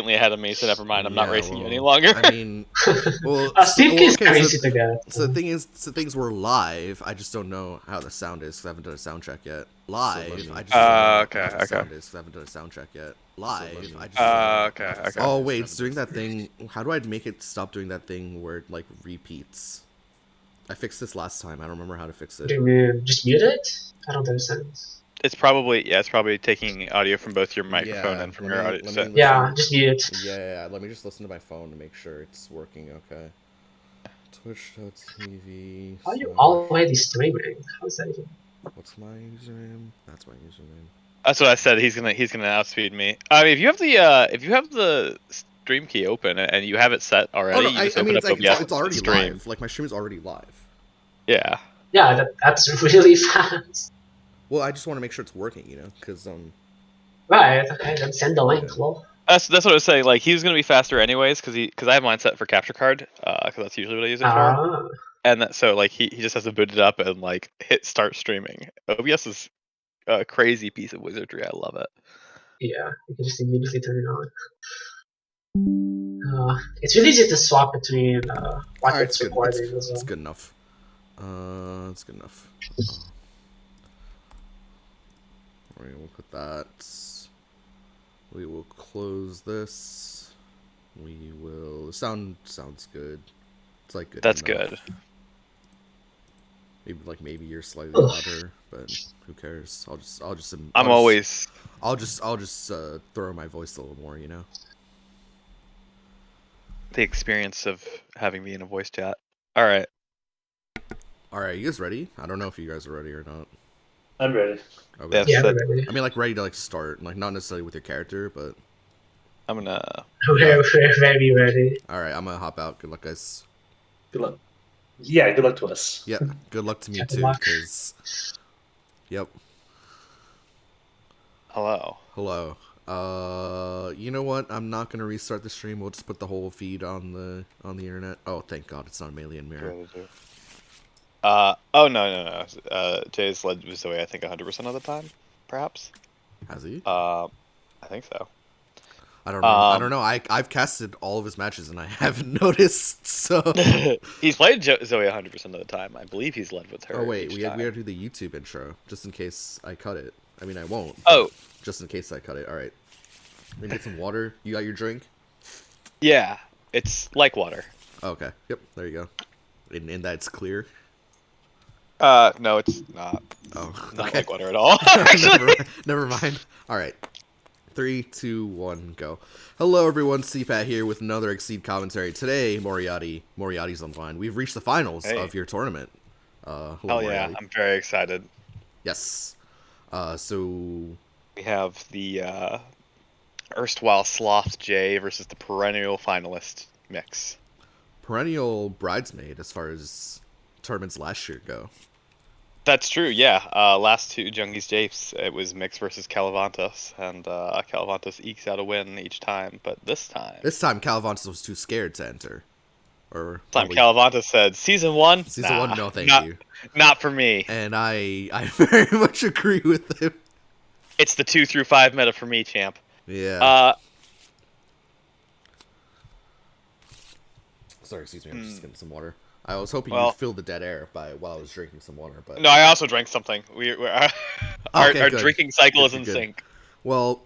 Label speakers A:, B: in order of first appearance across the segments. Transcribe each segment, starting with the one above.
A: significantly ahead of me, so never mind. I'm not
B: Yeah,
A: racing you any
B: well,
A: longer.
B: I mean, well,
C: Steve is
B: okay.
C: crazy to get.
B: So the thing is, things were live. I just don't know how the sound is because I haven't done a sound check yet. Live. I just don't know
A: Okay,
B: how the
A: okay.
B: sound is because I haven't done a sound check yet. Live. I just.
A: Okay, okay.
B: Oh wait, it's doing that thing. How do I make it stop doing that thing where it like repeats? I fixed this last time. I don't remember how to fix
C: Do
B: it.
C: you just mute it? I don't understand.
A: It's probably taking audio from both your microphone
B: Yeah,
A: and from
B: let
A: your
B: me-
A: audio.
B: let me-
C: Yeah, just mute it.
B: Yeah, let me just listen to my phone to make sure it's working. Okay. Twitch.tv.
C: How are you already streaming? How is that even?
B: What's my username? That's my username.
A: That's what I said. He's gonna outspeed me. I mean, if you have the stream key open and you have it set already,
B: Oh no,
A: you just
B: I
A: open
B: mean
A: up
B: it's like
A: OBS
B: it's
A: and
B: already
A: stream.
B: live. Like my stream is already live.
A: Yeah.
C: Yeah, that's really fast.
B: Well, I just want to make sure it's working, you know, because
C: Right, okay, then send the link,
B: Yeah.
C: lol.
A: That's what I was saying. Like he's gonna be faster anyways because I have mine set for capture card because that's usually what I use it for.
C: Ah,
A: And so like he just has to boot it up and like hit start streaming. OBS is a crazy piece of wizardry. I love it.
C: yeah, you can just immediately turn it on. It's really easy to swap between what
B: Alright,
C: it's
B: it's good.
C: recording as well.
B: It's good enough. It's good enough. Alright, we'll put that. We will close this. We will. Sounds good. It's like good.
A: That's
B: enough.
A: good.
B: Maybe you're slightly louder, but who cares? I'll just throw my voice a little more, you know.
A: The experience of having me in a voice chat. All right.
B: Alright, you guys ready? I don't know if you guys are ready or not.
D: I'm ready.
B: Okay.
A: Yeah,
C: Yeah, ready.
B: I mean, like ready to like start, like not necessarily with your character, but
A: I'm gonna.
C: We're very ready.
B: all right. I'm gonna hop out. Good luck, guys.
D: Good luck. Yeah, good luck to us.
B: Yeah, good luck to me
C: Good
B: too.
C: luck.
B: Because, yep.
A: Hello.
B: Hello. You know what? I'm not gonna restart the stream. We'll just put the whole feed on the internet. Oh, thank God, it's not a Malian mirror.
A: Oh no. Jay's led with Zoe. I think 100% of the time, perhaps.
B: Has he?
A: I think so.
B: I don't know. I don't know. I've casted all of his matches and I haven't noticed. So
A: He's played Zoe 100% of the time. I believe he's led with her.
B: oh wait, we
A: time.
B: gotta do the YouTube intro just in case I cut it. I mean, I won't.
A: Oh,
B: just in case I cut it. All right. Let me get some water. You got your drink?
A: yeah. It's like water.
B: Oh, okay. Yep. There you go. And that's clear.
A: No, it's not.
B: Oh,
A: Not
B: okay.
A: like water at all. Actually.
B: Never mind. All right. 3, 2, 1, go. Hello, everyone. CPAT here with another Exceed commentary. Today, Moriatti's on the line. We've reached the finals of your tournament. Hello,
A: Hell yeah,
B: Moriatti.
A: I'm very excited.
B: Yes. So
A: we have the erstwhile sloth Jay versus the perennial finalist MiX.
B: Perennial bridesmaid as far as tournaments last year go.
A: That's true, yeah. Last two Jungies Japes, it was MiX versus Calavantas, and Calavantas ekes out a win each time, but this time
B: Calavantas was too scared to enter. Or
A: Calavantas said, Season 1?
B: Season 1, no thank you.
A: Not for me.
B: And I very much agree with him.
A: It's the 2 through 5 meta for me, champ.
B: Yeah. Sorry, excuse me, I'm just getting some water. I was hoping you'd fill the dead air while I was drinking some water, but
A: no, I also drank something. Our drinking cycle is in sync.
B: Well,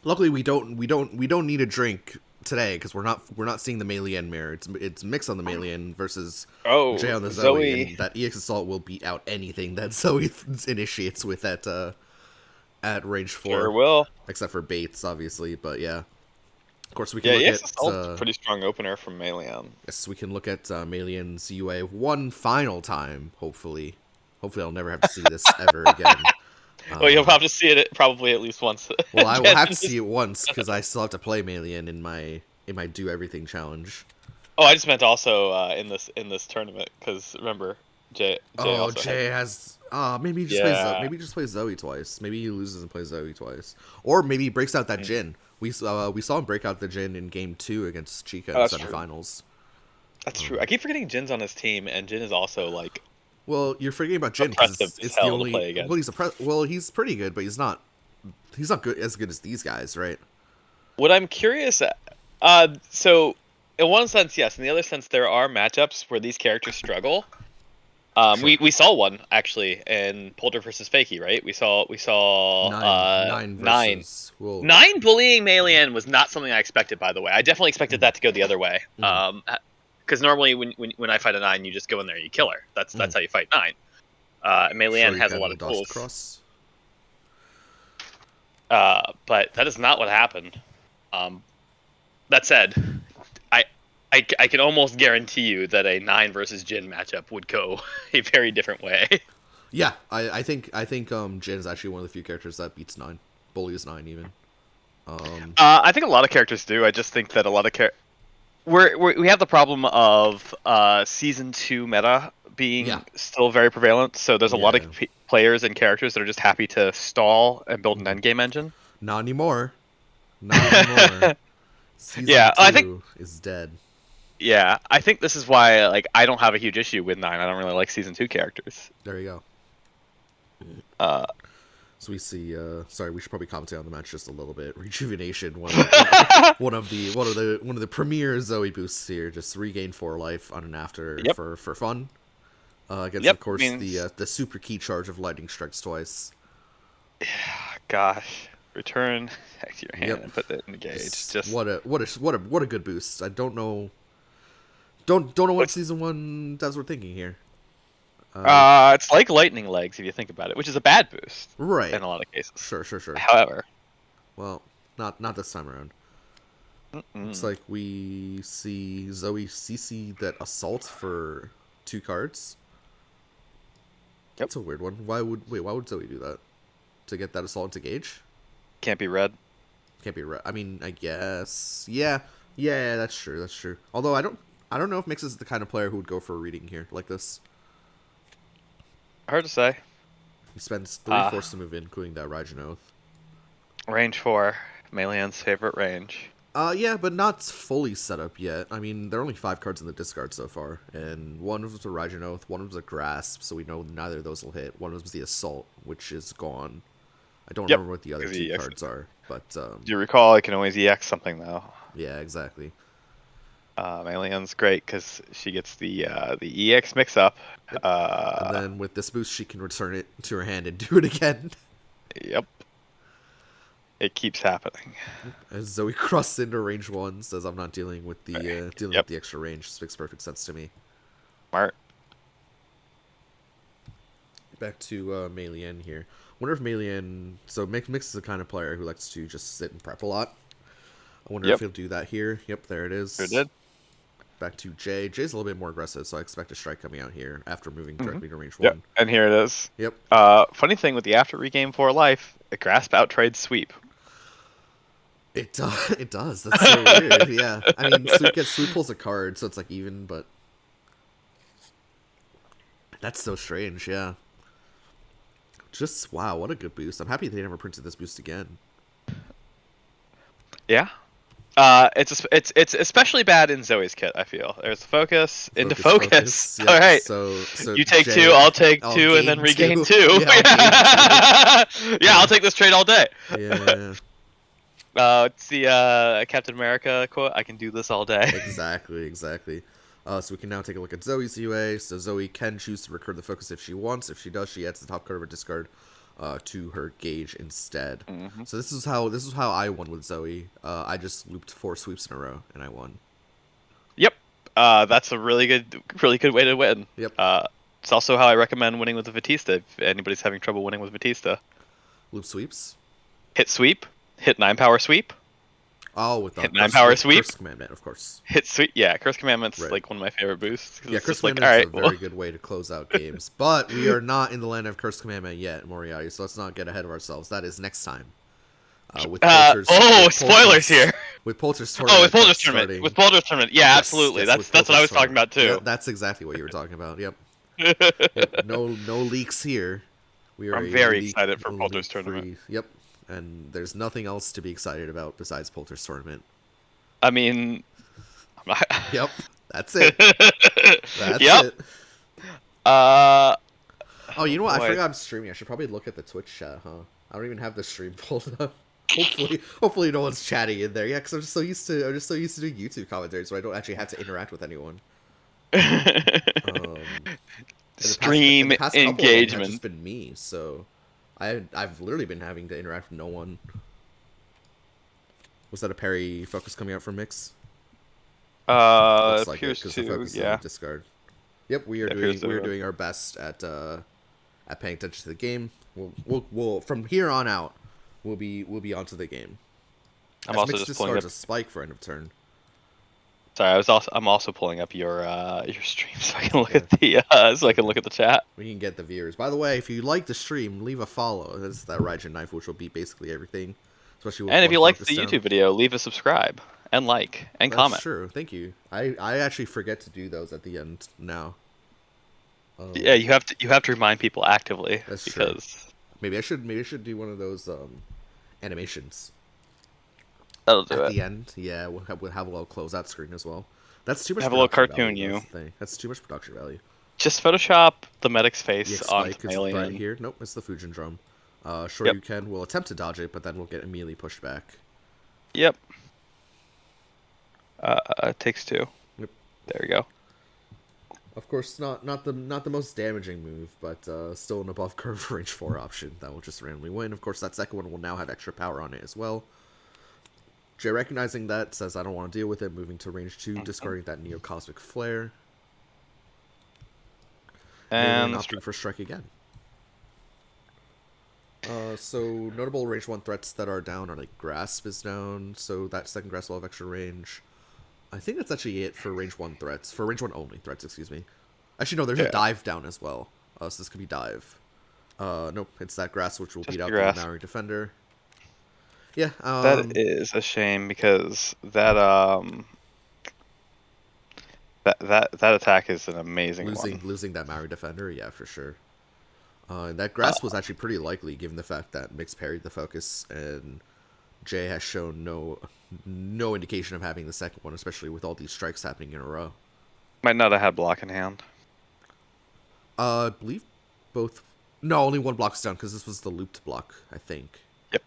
B: luckily we don't need a drink today because we're not seeing the Malian mirror. It's MiX on the Malian versus Jay on the Zoe, and that EX Assault will beat out anything that Zoe initiates with at range 4.
A: Sure will.
B: Except for baits, obviously, but yeah. Of course, we can look
A: EX
B: at
A: Assault's a pretty strong opener from Malian.
B: Yes, we can look at Malian's UA one final time. Hopefully, I'll never have to see this ever again.
A: Well, you'll have to see it probably at least once.
B: Well, I will have to see it once because I still have to play Malian in my Do Everything challenge.
A: Oh, I just meant also in this tournament because remember, Jay.
B: Jay has. Maybe he just plays Zoe twice. Maybe he loses and plays Zoe twice, or maybe he breaks out that Jhin. We saw him break out the Jhin in Game 2 against Chica in the semifinals.
A: That's true. I keep forgetting Jin's on his team, and Jhin is also like.
B: Well, you're forgetting about Jhin because it's the only. Well, he's pretty good, but he's not good as good as these guys, right?
A: What I'm curious, so in one sense, yes. In the other sense, there are matchups where these characters struggle.
B: Sure.
A: We saw one actually in Polter versus Fakey, right? We saw
B: Nine
A: nine.
B: versus well,
A: 9 bullying Malian was not something I expected, by the way. I definitely expected that to go the other way. Because normally when I fight a 9, you just go in there and you kill her. That's how you fight 9. Malian has a lot of tools.
B: Cross.
A: But that is not what happened. That said, I can almost guarantee you that a 9 versus Jin matchup would go a very different way.
B: Yeah, I think Jin is actually one of the few characters that beats 9, bullies 9 even.
A: I think a lot of characters do. I just think that a lot of we have the problem of season 2 meta being still very prevalent. So there's a lot of players and characters that are just happy to stall and build an endgame engine.
B: Not anymore. Not anymore. Season 2
A: I think
B: is dead.
A: Yeah, I think this is why I don't have a huge issue with 9. I don't really like season 2 characters.
B: There you
A: go.
B: So we see. Sorry, we should probably commentate on the match just a little bit. Rejuvenation, one of the premier Zoe boosts here. Just regain 4 life on an after for fun. Against of course the super key charge of lightning strikes twice.
A: Gosh, return back to your hand and put that in the gauge. Just
B: what a good boost. I don't know. Don't know what season 1 devs were thinking here.
A: It's like lightning legs if you think about it, which is a bad boost,
B: right?
A: In a lot of cases.
B: Sure.
A: However,
B: well, not this time around. Looks like we see Zoe CC that assault for 2 cards. That's a weird one. Why would Zoe do that? To get that assault into gauge?
A: Can't be red.
B: Can't be red. I mean, I guess. Yeah, that's true. Although I don't know if MiX is the kind of player who would go for a reading here like this.
A: Hard to say.
B: He spends 3 force to move in, including that Raijin Oath.
A: Range 4, Malian's favorite range.
B: Yeah, but not fully set up yet. I mean, there are only 5 cards in the discard so far, and one of them was a Raijin Oath, one of them was a Grasp, so we know neither of those will hit. One of them was the Assault, which is gone. I don't remember what the other 2 cards are, but
A: do you recall I can always EX something though?
B: Yeah, exactly.
A: Malian's great because she gets the EX mix up.
B: Yep. And then with this boost, she can return it to her hand and do it again.
A: Yep. It keeps happening.
B: As Zoe crosses into range 1, says, "I'm not dealing with the with the extra range." This makes perfect sense to me.
A: Smart.
B: Back to Malian here. Wonder if Malian. So MiX is the kind of player who likes to just sit and prep a lot. I wonder if he'll do that here. Yep, there it is.
A: Sure did.
B: Back to Jay. Jay's a little bit more aggressive, so I expect a strike coming out here after moving directly to range 1.
A: Yep, and here it is.
B: Yep.
A: Funny thing with the after regain 4 life, a grasp out trade sweep.
B: It does. That's so weird. Yeah. I mean, sweep pulls a card, so it's like even, but that's so strange. Yeah. Just wow, what a good boost. I'm happy they never printed this boost again.
A: Yeah. It's especially bad in Zoe's kit. I feel there's focus into focus.
B: Yep.
A: All right,
B: so
A: you take
B: Jay,
A: 2, I'll take 2, and then regain 2. Yeah, I'll take this trade all day.
B: Yeah.
A: It's the Captain America quote. I can do this all day.
B: Exactly. So we can now take a look at Zoe's UA. So Zoe can choose to recur the focus if she wants. If she does, she adds the top card of her discard to her gauge instead. So this is how I won with Zoe. I just looped 4 sweeps in a row and I won.
A: Yep. That's a really good way to win.
B: Yep.
A: It's also how I recommend winning with the Batista if anybody's having trouble winning with Batista.
B: Loop sweeps.
A: Hit sweep. Hit 9 power sweep.
B: Oh, with the
A: hit 9 power sweep.
B: Curse Commandment, of course.
A: Hit sweep. Yeah, Curse Commandment's like one of my favorite boosts.
B: Yeah, Curse Commandment's a very good way to close out games. But we are not in the land of Curse Commandment yet, Moriatti, so let's not get ahead of ourselves. That is next time. With
A: spoilers here.
B: With Polter's tournament.
A: Oh, with Polter's tournament. With Polter's tournament. Yeah, absolutely. That's what I was talking about too.
B: Yeah, that's exactly what you were talking about. Yep. No leaks here.
A: I'm very excited for Polter's tournament.
B: Yep. And there's nothing else to be excited about besides Polter's tournament.
A: I mean,
B: yep, that's it. That's it.
A: Oh,
B: you know what? I forgot I'm streaming. I should probably look at the Twitch chat, huh? I don't even have the stream pulled up. Hopefully no one's chatting in there. Yeah, because I'm just so used to doing YouTube commentary, so I don't actually have to interact with anyone.
A: Stream
B: in the past couple of them have just
A: engagement.
B: been me, so I've literally been having to interact with no one. Was that a parry focus coming out from MiX? Looks like it, because the focus is on discard. Yep, we are doing our best at paying attention to the game. We'll from here on out, we'll be onto the game.
A: I'm also just pulling up
B: a spike for end of turn.
A: Sorry, I'm also pulling up your stream so I can look at the the chat.
B: We can get the viewers. By the way, if you like the stream, leave a follow. That's that Raijin knife, which will beat basically everything. Especially with
A: and if you like the YouTube video, leave a subscribe and like and comment.
B: That's true. Thank you. I actually forget to do those at the end now.
A: Yeah, you have to remind people actively.
B: That's
A: because
B: true. Maybe I should do one of those animations.
A: That'll do
B: at
A: it.
B: The end. Yeah, we'll have a little closeout screen as well. That's too much.
A: Have a little cartoon value,
B: That's too much production value.
A: Just Photoshop the medic's face onto Alien.
B: Right here. Nope, it's the Fujin drum. You can. We'll attempt to dodge it, but then we'll get immediately pushed back.
A: Yep. Takes two.
B: Yep.
A: There we go.
B: Of course, not the most damaging move, but still an above curve range 4 option that will just randomly win. Of course, that second one will now have extra power on it as well. Jay, recognizing that, says I don't want to deal with it, moving to range 2, discarding that Neo Cosmic Flare. And opting for strike again. So notable range 1 threats that are down are like Grasp is down, so that second Grasp will have extra range. I think that's actually it for range 1 threats. For range 1 only threats, excuse me. Actually, no, there's a Dive down as well. So this could be Dive. Nope, it's that Grasp which will beat out the Maori Defender. Yeah,
A: that is a shame because that attack is an amazing one.
B: Losing that Maori Defender, yeah, for sure. That Grasp was actually pretty likely given the fact that MiX parried the focus, and Jay has shown no indication of having the second one, especially with all these strikes happening in a row.
A: Might not have had block in hand.
B: I believe both. No, only one block's down because this was the looped block, I think.
A: Yep.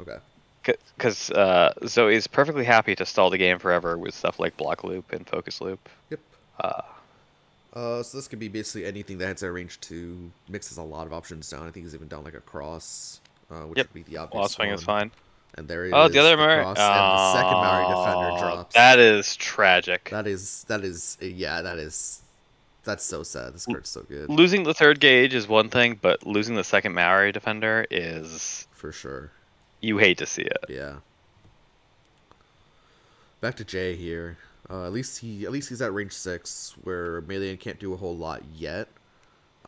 B: Okay.
A: Because Zoe's perfectly happy to stall the game forever with stuff like block loop and focus loop.
B: Yep. So this could be basically anything that hits at range 2. MiX has a lot of options down. I think he's even down like a cross, which would be the obvious
A: one. Swing is fine.
B: And there he is.
A: Oh, the other Maori.
B: And the second Maori Defender drops.
A: That is tragic.
B: That's so sad. This card's so good.
A: Losing the third gauge is one thing, but losing the second Maori Defender is...
B: For sure.
A: You hate to see it.
B: Yeah. Back to Jay here. At least he's at range 6, where Malian can't do a whole lot yet.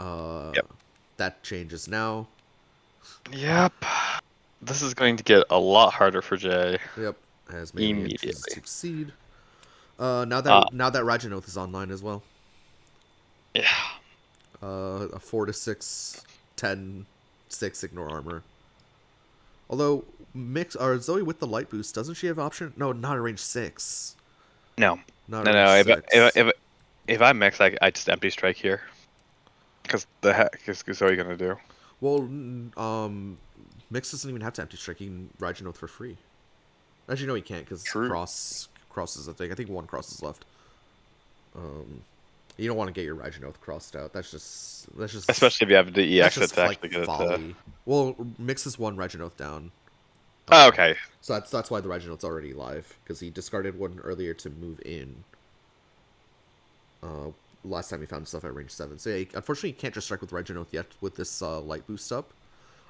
A: Yep.
B: That changes now.
A: Yep. This is going to get a lot harder for Jay.
B: Yep. As Malian chooses to succeed. Now that Raijin Oath is online as well.
A: Yeah.
B: A 4-6, 10, 6 ignore armor. Although MiX or Zoe with the light boost, doesn't she have option? No, not a range 6.
A: No.
B: Not
A: If I'm MiX, I just empty strike here. Because the heck is Zoe gonna do?
B: Well, MiX doesn't even have to empty strike. He can Raijin Oath for free. Actually, no, he can't because cross is a thing. I think 1 cross is left. You don't want to get your Raijin Oath crossed out. That's just
A: especially if you have the EX to actually get
B: folly.
A: it.
B: Well, MiX is 1 Raijin Oath down.
A: Oh, okay.
B: So that's why the Raijin Oath's already live, because he discarded 1 earlier to move in. Last time he found himself at range 7. So yeah, unfortunately, he can't just strike with Raijin Oath yet with this light boost up,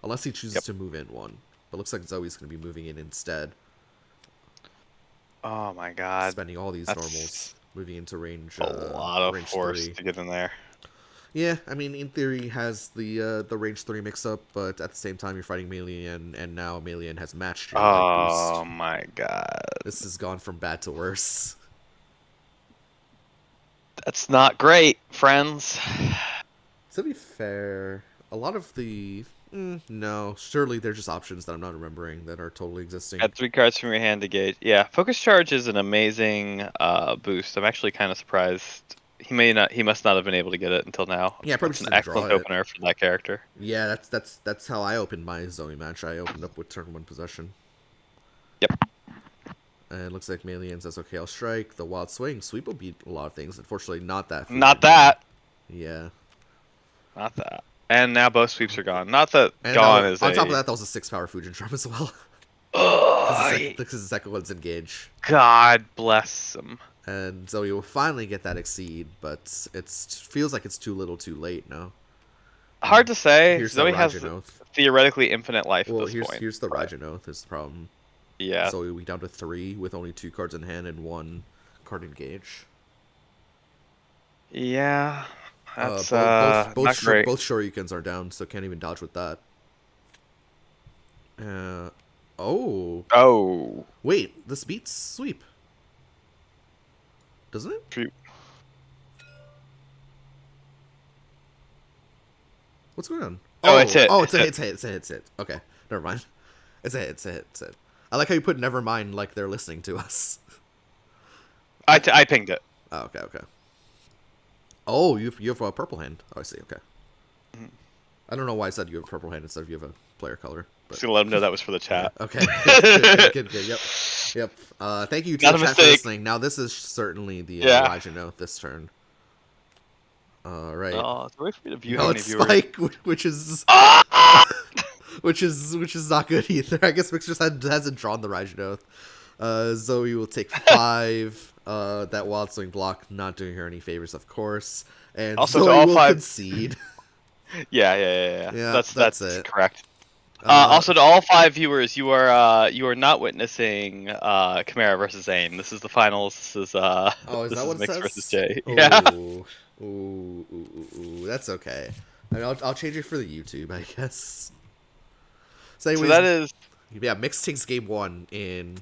B: unless he chooses to move in 1. But it looks like Zoe's going to be moving in instead.
A: Oh my god!
B: Spending all these normals, moving into range.
A: A lot of
B: range
A: force
B: 3.
A: to get in there.
B: Yeah, I mean, in theory, he has the range 3 mix-up, but at the same time, you're fighting Malian, and now Malian has matched your light boost.
A: Oh my god.
B: This has gone from bad to worse.
A: That's not great, friends.
B: To be fair, a lot of the... no, surely they're just options that I'm not remembering that are totally existing.
A: Add 3 cards from your hand to gauge. Yeah, Focus Charge is an amazing boost. I'm actually kind of surprised. He must not have been able to get it until now.
B: Yeah, probably
A: an excellent opener for that character.
B: Yeah, that's how I opened my Zoe match. I opened up with turn 1 possession.
A: Yep.
B: And it looks like Malian says, okay, I'll strike. The Wild Swing. Sweep will beat a lot of things. Unfortunately, not that.
A: Not that.
B: Yeah.
A: Not that. And now both sweeps are gone. Not that
B: and
A: gone
B: that was,
A: is
B: on top of that, that was a 6-power Fujin Drum as well. Because the second one's engage.
A: God bless him.
B: And Zoe will finally get that exceed, but it feels like it's too little too late now.
A: Hard to say.
B: Here's
A: Zoe has theoretically infinite life at this point.
B: Here's the Raijin Oath is the problem.
A: Yeah.
B: Zoe will be down to 3 with only 2 cards in hand and 1 card engage.
A: Yeah. That's
B: both
A: not great.
B: Both Shoryukens are down, so can't even dodge with that. Oh. Wait, this beats sweep. Doesn't it?
A: Sweep.
B: What's going on?
A: Oh, it's hit.
B: Oh, it's a hit. Okay, never mind. It's a hit. I like how you put never mind like they're listening to us.
A: I pinged it.
B: Oh, okay. Oh, you have a purple hand. Oh, I see. Okay.
A: Mm-hmm.
B: I don't know why I said you have a purple hand instead of you have a player color.
A: But... Just gonna let them know that was for the chat.
B: Okay. Good. Yep. Thank you to the chat for listening. Now this is certainly the Raijin Oath this turn. Right.
A: Oh, it's a way for me to view
B: how many viewers. Spike, which is which is not good either. I guess MiX just hasn't drawn the Raijin Oath. Zoe will take 5. That Wild Swing block not doing her any favors, of course. And also Zoe will concede.
A: Yeah. That's it. Correct. Also, to all 5 viewers, you are not witnessing Chimera versus Zane. This is the finals. This is
B: is that what
A: MiX
B: it says?
A: versus Jay.
B: Yeah. Ooh, that's okay. I mean, I'll change it for the YouTube, I guess. So, anyways,
A: that is...
B: Yeah, MiX takes game 1 in...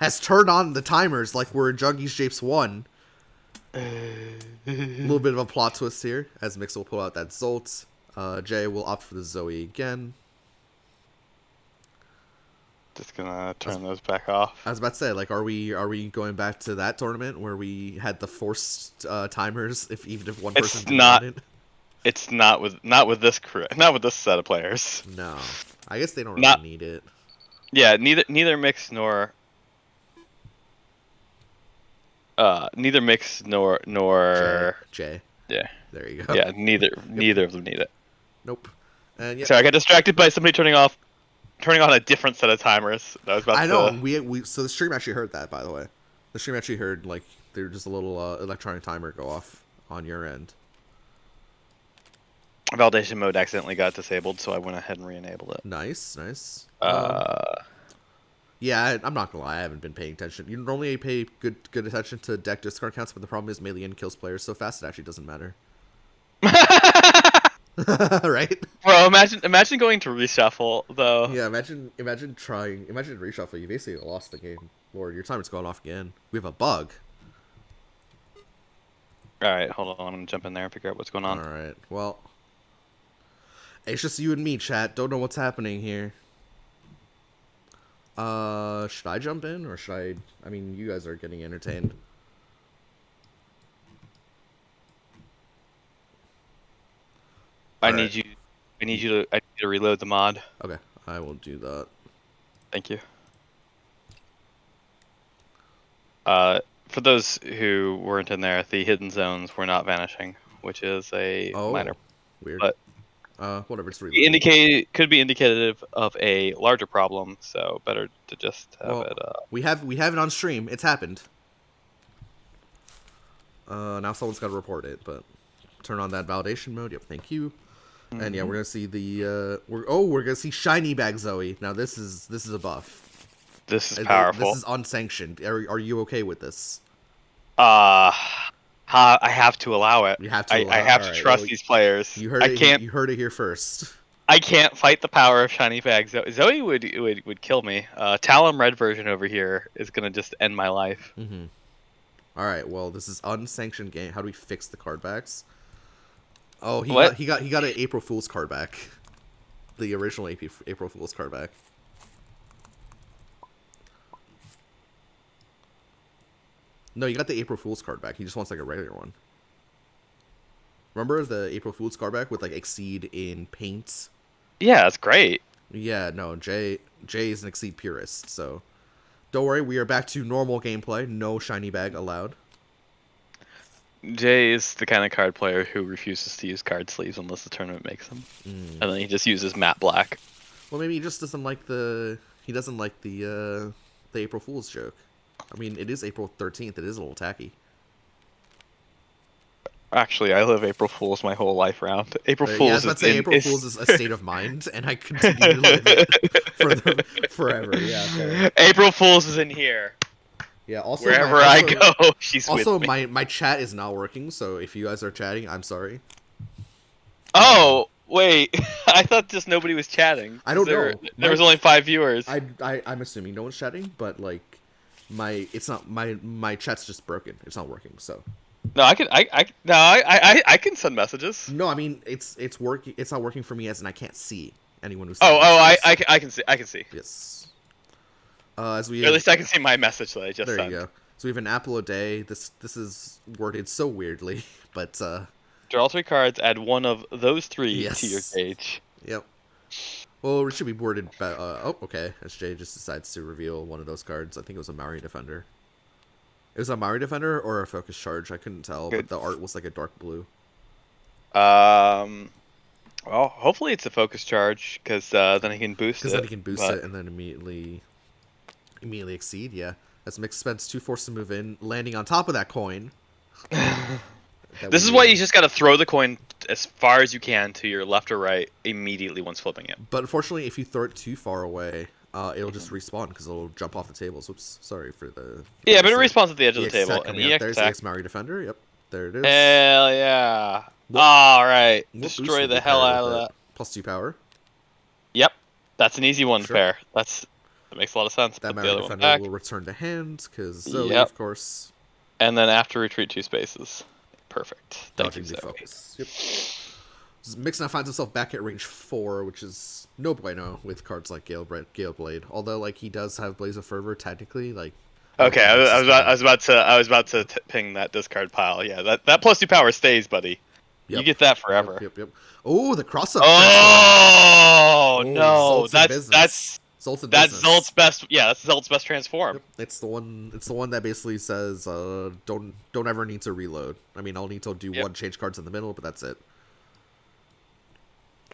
B: Has turned on the timers like we're in Junkies Japes 1. A little bit of a plot twist here, as MiX will pull out that Zolt. Jay will opt for the Zoe again.
A: Just gonna turn those back off.
B: I was about to say, like, are we going back to that tournament where we had the forced timers, even if one person didn't want it?
A: It's not with this crew, not with this set of players.
B: No, I guess they don't really need it.
A: Yeah, neither MiX nor MiX nor
B: Jay.
A: Yeah,
B: there you go.
A: Yeah, neither of them need it.
B: Nope. And
A: sorry, I got distracted by somebody turning on a different set of timers.
B: I know. So the stream actually heard that, by the way. The stream actually heard like there just a little electronic timer go off on your end.
A: Validation mode accidentally got disabled, so I went ahead and re-enabled it.
B: Nice. Yeah, I'm not gonna lie, I haven't been paying attention. You normally pay good attention to deck discard counts, but the problem is Malian kills players so fast it actually doesn't matter. Right?
A: Bro, imagine going to reshuffle though.
B: Yeah, imagine reshuffle. You basically lost the game. Lord, your timer's going off again. We have a bug.
A: Alright, hold on, I'm gonna jump in there and figure out what's going on.
B: Alright, well. It's just you and me, chat. Don't know what's happening here. Should I jump in or should I mean, you guys are getting entertained.
A: I need you to reload the mod.
B: Okay, I will do that.
A: Thank you. For those who weren't in there, the hidden zones were not vanishing, which is a minor.
B: Weird.
A: But
B: whatever. It's
A: could be indicative of a larger problem. So better to just have it.
B: We have it on stream. It's happened. Now someone's got to report it, but turn on that validation mode. Yep, thank you. Mm-hmm. And yeah, we're gonna see the we're gonna see shiny bag Zoe. Now this is a buff.
A: This is powerful.
B: This is unsanctioned. Are you okay with this?
A: I have to allow it.
B: You have to.
A: I have to trust these players.
B: You heard it. You heard it here first.
A: I can't fight the power of shiny bag Zoe. Zoe would kill me. Talon Red version over here is gonna just end my life.
B: Mm-hmm. All right. Well, this is unsanctioned game. How do we fix the card backs? Oh, he got an April Fool's card back. The original April Fool's card back. No, you got the April Fool's card back. He just wants like a regular one. Remember the April Fool's card back with like Exceed in paints?
A: Yeah, that's great.
B: Yeah, no, Jay is an Exceed purist, so Don't worry, we are back to normal gameplay. No shiny bag allowed.
A: Jay is the kind of card player who refuses to use card sleeves unless the tournament makes them, and then he just uses matte black.
B: Well, maybe he just doesn't like the April Fool's joke. I mean, it is April 13th. It is a little tacky.
A: Actually, I live April Fool's my whole life round. April Fool's.
B: Yeah, I was about to say April Fool's is a state of mind, and I continue to live it forever. Yeah. Fair.
A: April Fool's is in here.
B: Yeah. Also,
A: wherever I go, she's
B: also
A: with me.
B: my chat is not working, so if you guys are chatting, I'm sorry.
A: Oh wait, I thought just nobody was chatting.
B: I don't know.
A: There was only 5 viewers.
B: I'm assuming no one's chatting, but like my chat's just broken. It's not working. So.
A: No, I can send messages.
B: No, I mean it's working. It's not working for me, as in I can't see anyone who's.
A: I can see. I can see.
B: Yes. At
A: least I can see my message that I just sent.
B: There you go. So we have an apple a day. This is worded so weirdly, but
A: draw 3 cards. Add one of those 3 to your gauge.
B: Yep. Well, it should be worded. Oh, okay. As Jay just decides to reveal one of those cards. I think it was a Maori Defender. It was a Maori Defender or a Focus Charge. I couldn't tell, but the art was like a dark blue.
A: Well, hopefully it's a Focus Charge, because then he can boost it.
B: Because then he can boost it and then immediately exceed. Yeah, as MiX spends 2 force to move in, landing on top of that coin.
A: This is why you just gotta throw the coin as far as you can to your left or right immediately once flipping it.
B: But unfortunately, if you throw it too far away, it'll just respawn because it'll jump off the tables. Oops, sorry for the.
A: Yeah, but it respawns at the edge of the table.
B: And there's the EX Maori Defender. Yep, there it is.
A: Hell yeah! All right, destroy the hell out of that.
B: +2 power.
A: Yep, that's an easy one pair. That makes a lot of sense.
B: That Maori Defender will return to hand because Zoe, of course.
A: And then after retreat 2 spaces. Perfect. Thank you, Zoe.
B: Focus. Yep. MiX now finds himself back at range 4, which is no bueno with cards like Gale Blade. Although, like, he does have Blaze of Fervor technically. Like,
A: okay, I was about to ping that discard pile. Yeah, that +2 power stays, buddy. Yep. You get that forever.
B: Yep. Oh, the cross up.
A: Oh no, that's Zolt's best. Yeah, that's Zolt's best transform.
B: Yep. It's the one that basically says, don't ever need to reload. I mean, I'll need to do 1 change cards in the middle, but that's it.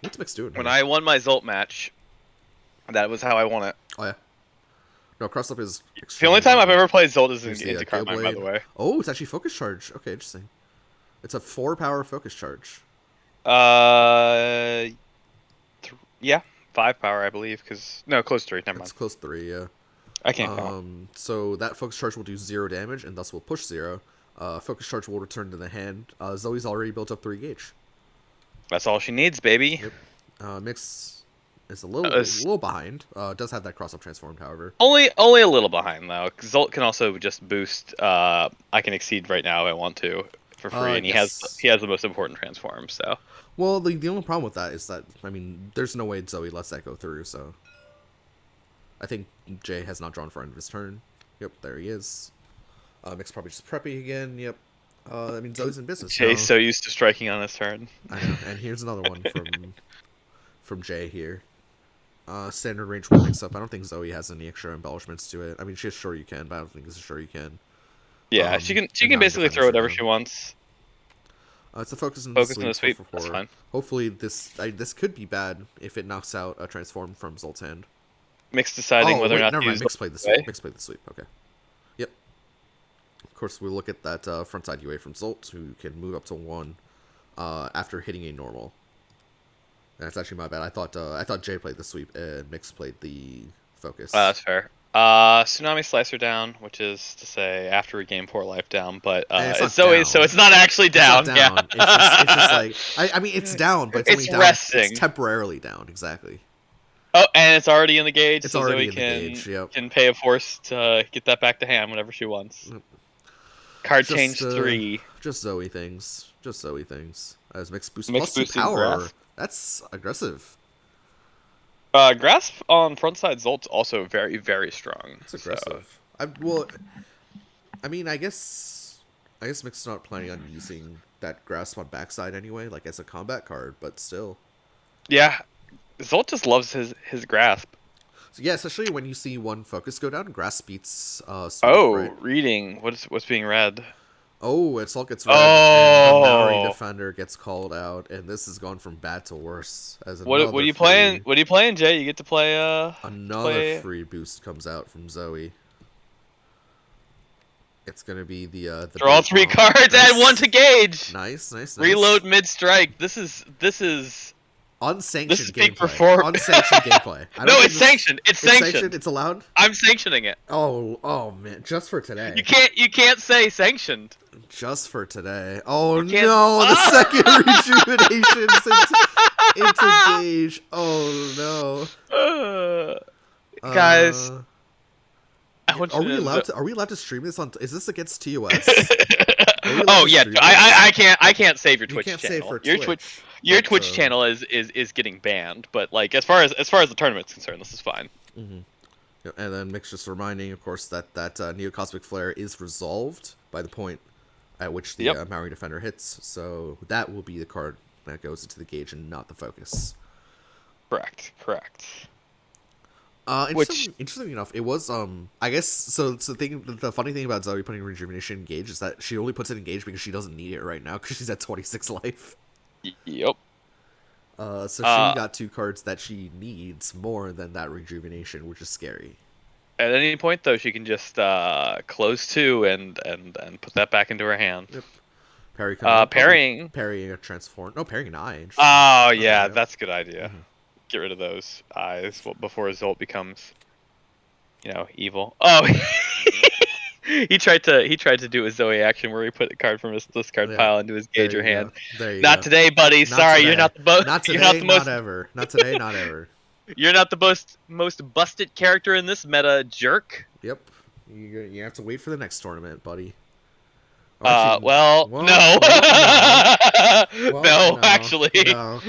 B: What's MiX doing?
A: When I won my Zolt match, that was how I won it.
B: Oh yeah. No, cross up is.
A: The only time I've ever played Zolt is into card mine, by the way.
B: Oh, it's actually Focus Charge. Okay, interesting. It's a 4 power Focus Charge.
A: Yeah. 5 power, I believe, because close 3. Never mind.
B: It's close 3, yeah.
A: I can't count.
B: So that Focus Charge will do 0 damage, and thus will push 0. Focus Charge will return to the hand. Zoe's already built up 3 gauge.
A: That's all she needs, baby.
B: Yep. MiX is a little behind. Does have that cross up transformed, however.
A: Only a little behind though. Zolt can also just boost. I can exceed right now if I want to for free, and he has the most important transform. So.
B: Well, the only problem with that is that, I mean, there's no way Zoe lets that go through, so... I think Jay has not drawn for end of his turn. Yep, there he is. MiX probably just preppy again, yep. I mean, Zoe's in business
A: Jay's so used to striking on his turn.
B: I know, and here's another one from Jay here. Standard range 1 mix up. I don't think Zoe has any extra embellishments to it. I mean, she's sure you can, but I don't think it's sure you can.
A: Yeah, she can basically throw whatever she wants.
B: It's a focus in the sweep.
A: That's fine.
B: Hopefully this could be bad if it knocks out a transform from Zolt's hand.
A: MiX deciding whether or not to use
B: MiX played the sweep. MiX played the sweep. Okay. Yep. Of course, we'll look at that frontside UA from Zolt, who can move up to 1 after hitting a normal. That's actually my bad. I thought Jay played the sweep and MiX played the focus.
A: That's fair. Tsunami Slicer down, which is to say after we gain 4 life down, but it's Zoe, so it's not actually down.
B: It's not down. Yeah. it's just like I mean it's down, but it's only down.
A: Resting.
B: It's temporarily down, exactly.
A: Oh, and it's already in the gauge.
B: It's
A: so
B: already
A: Zoe
B: in the gauge. Yep.
A: Can pay a force to get that back to hand whenever she wants.
B: Yep.
A: Card change 3.
B: Just Zoe things. As MiX boost
A: MiX
B: +2 power. Grasp. That's aggressive.
A: Grasp on frontside Zolt's also very, very strong.
B: It's aggressive. I mean, I guess MiX is not planning on using that grasp on backside anyway, like as a combat card, but still.
A: Yeah, Zolt just loves his grasp.
B: So yeah, especially when you see one focus go down, grass beats smoke,
A: Oh,
B: right?
A: reading. What's being read?
B: Oh, Assault gets read, and the Maori
A: Oh.
B: defender gets called out, and this has gone from bad to worse. As
A: What
B: another
A: are you playing? What are you playing, Jay? You get to play
B: another free boost comes out from Zoe. It's gonna be the
A: draw 3 cards,
B: nice.
A: add 1 to gauge.
B: Nice.
A: Reload mid strike. This is
B: unsanctioned
A: peak
B: gameplay. Unsanctioned gameplay.
A: No, it's sanctioned. It's sanctioned.
B: It's allowed.
A: I'm sanctioning it.
B: Oh man, just for today.
A: You can't say sanctioned.
B: Just for today. Oh no, the second rejuvenations into gauge. Oh
A: no. Guys,
B: are we allowed to stream this on? Is this against TOS?
A: Oh yeah, I can't save your Twitch channel.
B: Save for
A: your Twitch channel is getting banned, but like as far as the tournament's concerned, this is fine.
B: Mm-hmm. And then MiX just reminding, of course, that Neocosmic Flare is resolved by the point at which the Maori defender hits, so that will be the card that goes into the gauge and not the focus.
A: Correct.
B: Interesting enough, it was I guess so. The funny thing about Zoe putting rejuvenation in gauge is that she only puts it in gauge because she doesn't need it right now because she's at 26 life.
A: Yep.
B: So she got 2 cards that she needs more than that rejuvenation, which is scary.
A: At any point though, she can just close 2 and put that back into her hand.
B: Yep. Parrying a transform. No, parrying an eye.
A: Oh yeah, that's a good idea. Mm-hmm. Get rid of those eyes before Zolt becomes, evil. Oh, he tried to do a Zoe action where he put a card from his discard pile into his gauge or hand. Not today, buddy. Sorry, you're not the most.
B: Not today, not ever. Not today, not ever.
A: You're not the most busted character in this meta, jerk.
B: Yep. You have to wait for the next tournament, buddy.
A: No. No, actually.
B: No.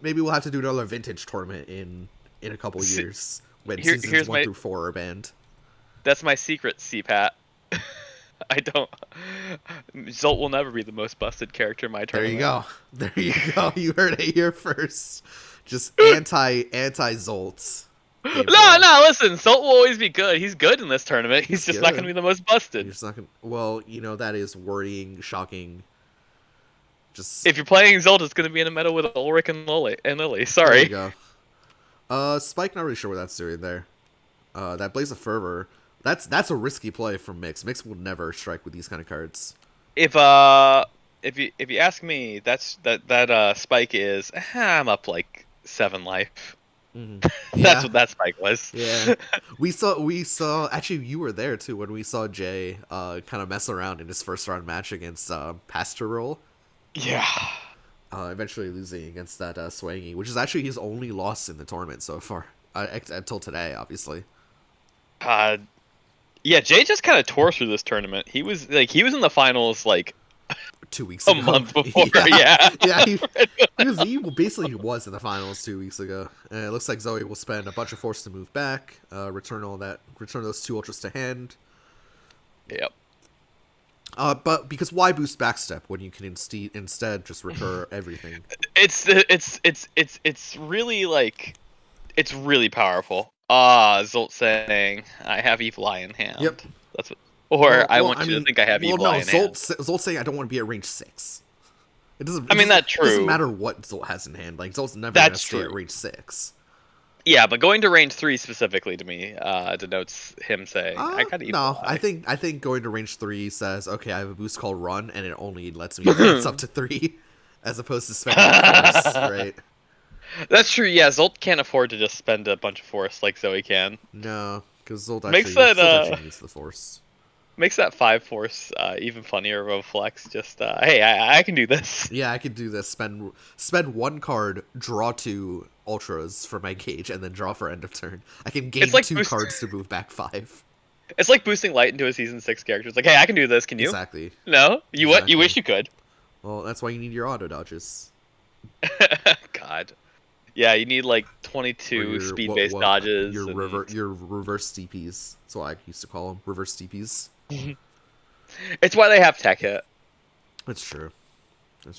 B: Maybe we'll have to do another vintage tournament in a couple years when seasons 1 through 4 are banned.
A: That's my secret, CPAT. Zolt will never be the most busted character in my tournament.
B: There you go. You heard it here first. Just anti-Zolts.
A: No, listen, Zolt will always be good. He's good in this tournament. He's just not going to be the most busted.
B: He's not gonna, well, that is worrying, shocking. Just
A: if you're playing Zolt, it's going to be in a meta with Ulrich and Lily. Sorry.
B: There you go. Spike, not really sure what that's doing there. That Blaze of Fervor. That's a risky play from MiX. MiX will never strike with these kind of cards.
A: If you ask me, that Spike is. I'm up like 7 life. Mm-hmm. That's what that spike was.
B: Yeah, we saw. Actually, you were there too when we saw Jay kind of mess around in his first round match against Pastor Roll.
A: Yeah.
B: Eventually losing against that Swangy, which is actually his only loss in the tournament so far until today, obviously.
A: Yeah, Jay just kind of tore through this tournament. He was in the finals
B: 2 weeks ago.
A: A month before, yeah.
B: He basically was in the finals 2 weeks ago. And it looks like Zoe will spend a bunch of force to move back, return those 2 ultras to hand.
A: Yep.
B: But because why boost backstep when you can instead just recur everything?
A: It's really it's really powerful. Zolt saying, "I have evil eye in hand."
B: Yep.
A: That's what. Or I want you to think I have evil eye in hand.
B: Zolt saying I don't want to be at range 6. It doesn't.
A: That's true.
B: It doesn't matter what Zolt has in hand. Zolt's never going to stay at range 6.
A: Yeah, but going to range 3 specifically to me denotes him saying, "I got evil eye."
B: I think going to range 3 says, "Okay, I have a boost called Run, and it only lets me advance up to 3, as opposed to spending force, right?"
A: That's true. Yeah, Zolt can't afford to just spend a bunch of force like Zoe can.
B: No, because Zolt actually needs the force.
A: Makes that 5 force even funnier of a flex. Just hey, I can do this.
B: Yeah, I can do this. Spend 1 card, draw 2 ultras for my gauge, and then draw for end of turn. I can gain 2 cards to move back 5.
A: It's like boosting light into a season 6 character. It's like, hey, I can do this. Can you?
B: Exactly.
A: No, you what? You wish you could.
B: Well, that's why you need your auto dodges.
A: God. Yeah, you need 22 speed-based dodges.
B: Your reverse DPs. That's what I used to call them. Reverse DPs.
A: It's why they have tech hit.
B: That's true. I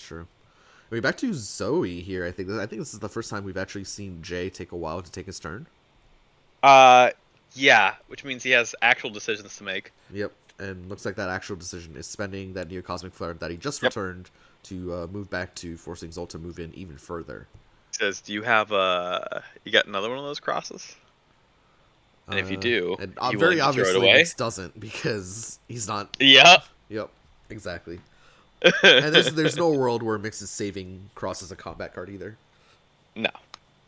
B: mean, back to Zoe here. I think this is the first time we've actually seen Jay take a while to take his turn.
A: Yeah, which means he has actual decisions to make.
B: Yep, and looks like that actual decision is spending that Neocosmic Flare that he just returned to move back to, forcing Zolt to move in even further.
A: He says, "Do you have you got another one of those crosses?" And if you do,
B: and
A: you
B: very
A: willing to throw it
B: obviously
A: away?
B: Mix doesn't, because he's not.
A: Yep.
B: Yep, exactly. And there's no world where Mix is saving Cross as a combat card either.
A: No.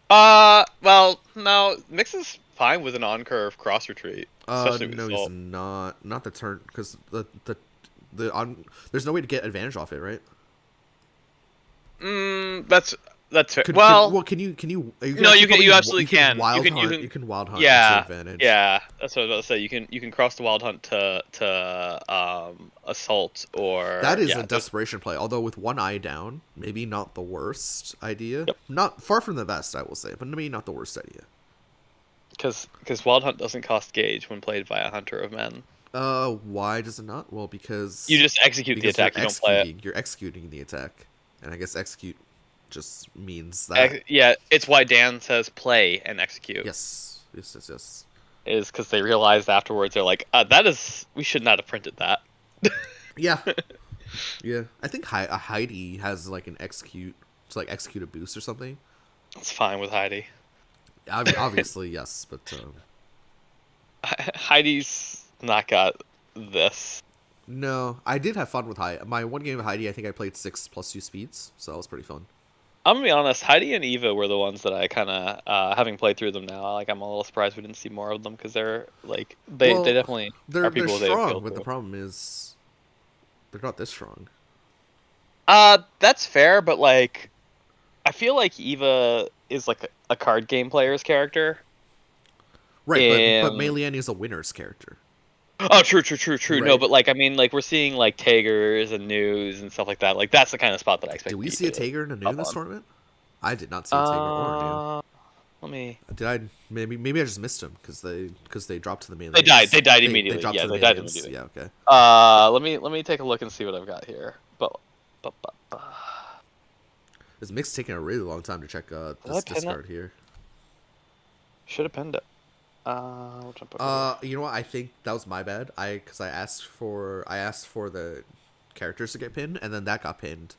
A: Well, no. Mix is fine with an on-curve cross retreat. Especially with
B: No, he's not. Not the turn, because there's no way to get advantage off it, right?
A: That's fair.
B: Can you?
A: No, you absolutely can.
B: Wild hunt. You can wild hunt.
A: Yeah,
B: to advantage.
A: yeah. That's what I was about to say. You can cross the wild hunt to assault or.
B: That is a desperation play. Although with one eye down, maybe not the worst idea.
A: Yep.
B: Not far from the best, I will say, but maybe not the worst idea.
A: Because wild hunt doesn't cost gauge when played by a hunter of men.
B: Why does it not? Well, because
A: you just execute the attack. You don't play it.
B: You're executing the attack, and I guess execute just means that.
A: Yeah, it's why Dan says play and execute.
B: Yes.
A: Is because they realized afterwards they're like, we should not have printed that.
B: Yeah. Yeah. I think Heidi has like an execute to like execute a boost or something.
A: It's fine with Heidi.
B: Obviously, yes, but
A: Heidi's not got this.
B: No, I did have fun with Heidi. My one game of Heidi, I think I played 6+2 speeds, so that was pretty fun.
A: I'm gonna be honest, Heidi and Eva were the ones that I kind of, having played through them now, like I'm a little surprised we didn't see more of them because they're like they definitely are people
B: they're strong,
A: but
B: the problem is they're not this strong.
A: That's fair, but like I feel like Eva is like a card game player's character.
B: Right, but Meliani is a winner's character.
A: Oh, true.
B: Right.
A: No, but like I mean, like we're seeing like Tagers and News and stuff like that. Like that's the kind of spot that I expect.
B: Did we see a Tager and a New in this tournament? I did not see a Tager or a New.
A: Let me.
B: Did I? Maybe I just missed them because they dropped to the main.
A: They died immediately. They died immediately.
B: Yeah. Okay.
A: Let me take a look and see what I've got here.
B: This Mix taking a really long time to check this card here.
A: Should have pinned it.
B: You know what? I think that was my bad. Because I asked for the characters to get pinned, and then that got pinned.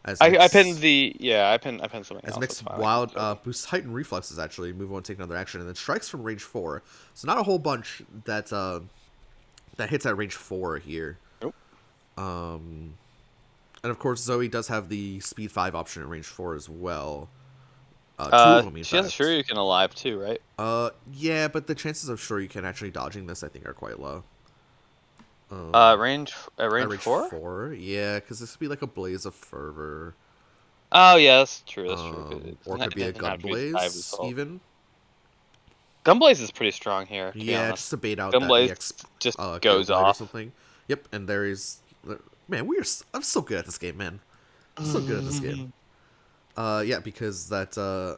A: I pinned something
B: as
A: else.
B: Mix wild boosts heightened reflexes, actually move on, take another action, and then strikes from range 4. So not a whole bunch that hits at range 4 here.
A: Nope.
B: And of course Zoe does have the speed 5 option at range 4 as well. Two of them,
A: she has Shoryuken alive too, right?
B: Yeah, but the chances of Shoryuken actually dodging this, I think, are quite low.
A: Range 4?
B: 4, yeah, because this would be like a Blaze of Fervor.
A: Oh yeah, that's true.
B: Or could be a Gunblaze even.
A: Gunblaze is pretty strong here.
B: Yeah, just to bait out
A: Gunblaze
B: that EX,
A: just goes off
B: or something. Yep, and there is, man, I'm so good at this game, man. I'm so good at this game. Yeah, because even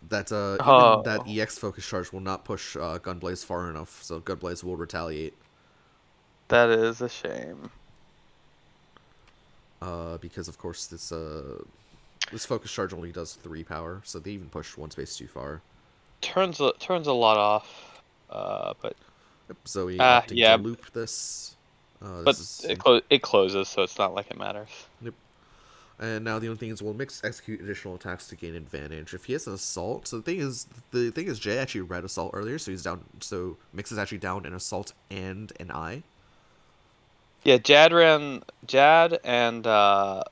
B: that EX focus charge will not push Gunblaze far enough, so Gunblaze will retaliate.
A: That is a shame.
B: Because of course this focus charge only does 3 power, so they even pushed one space too far.
A: Turns a lot off, but
B: yep, Zoe opting to loop this.
A: It closes, so it's not like it matters.
B: Yep. And now the only thing is, we'll Mix execute additional attacks to gain advantage. If he has an assault, so the thing is, Jay actually read assault earlier, so he's down. So Mix is actually down an assault and an eye.
A: Yeah, Jad and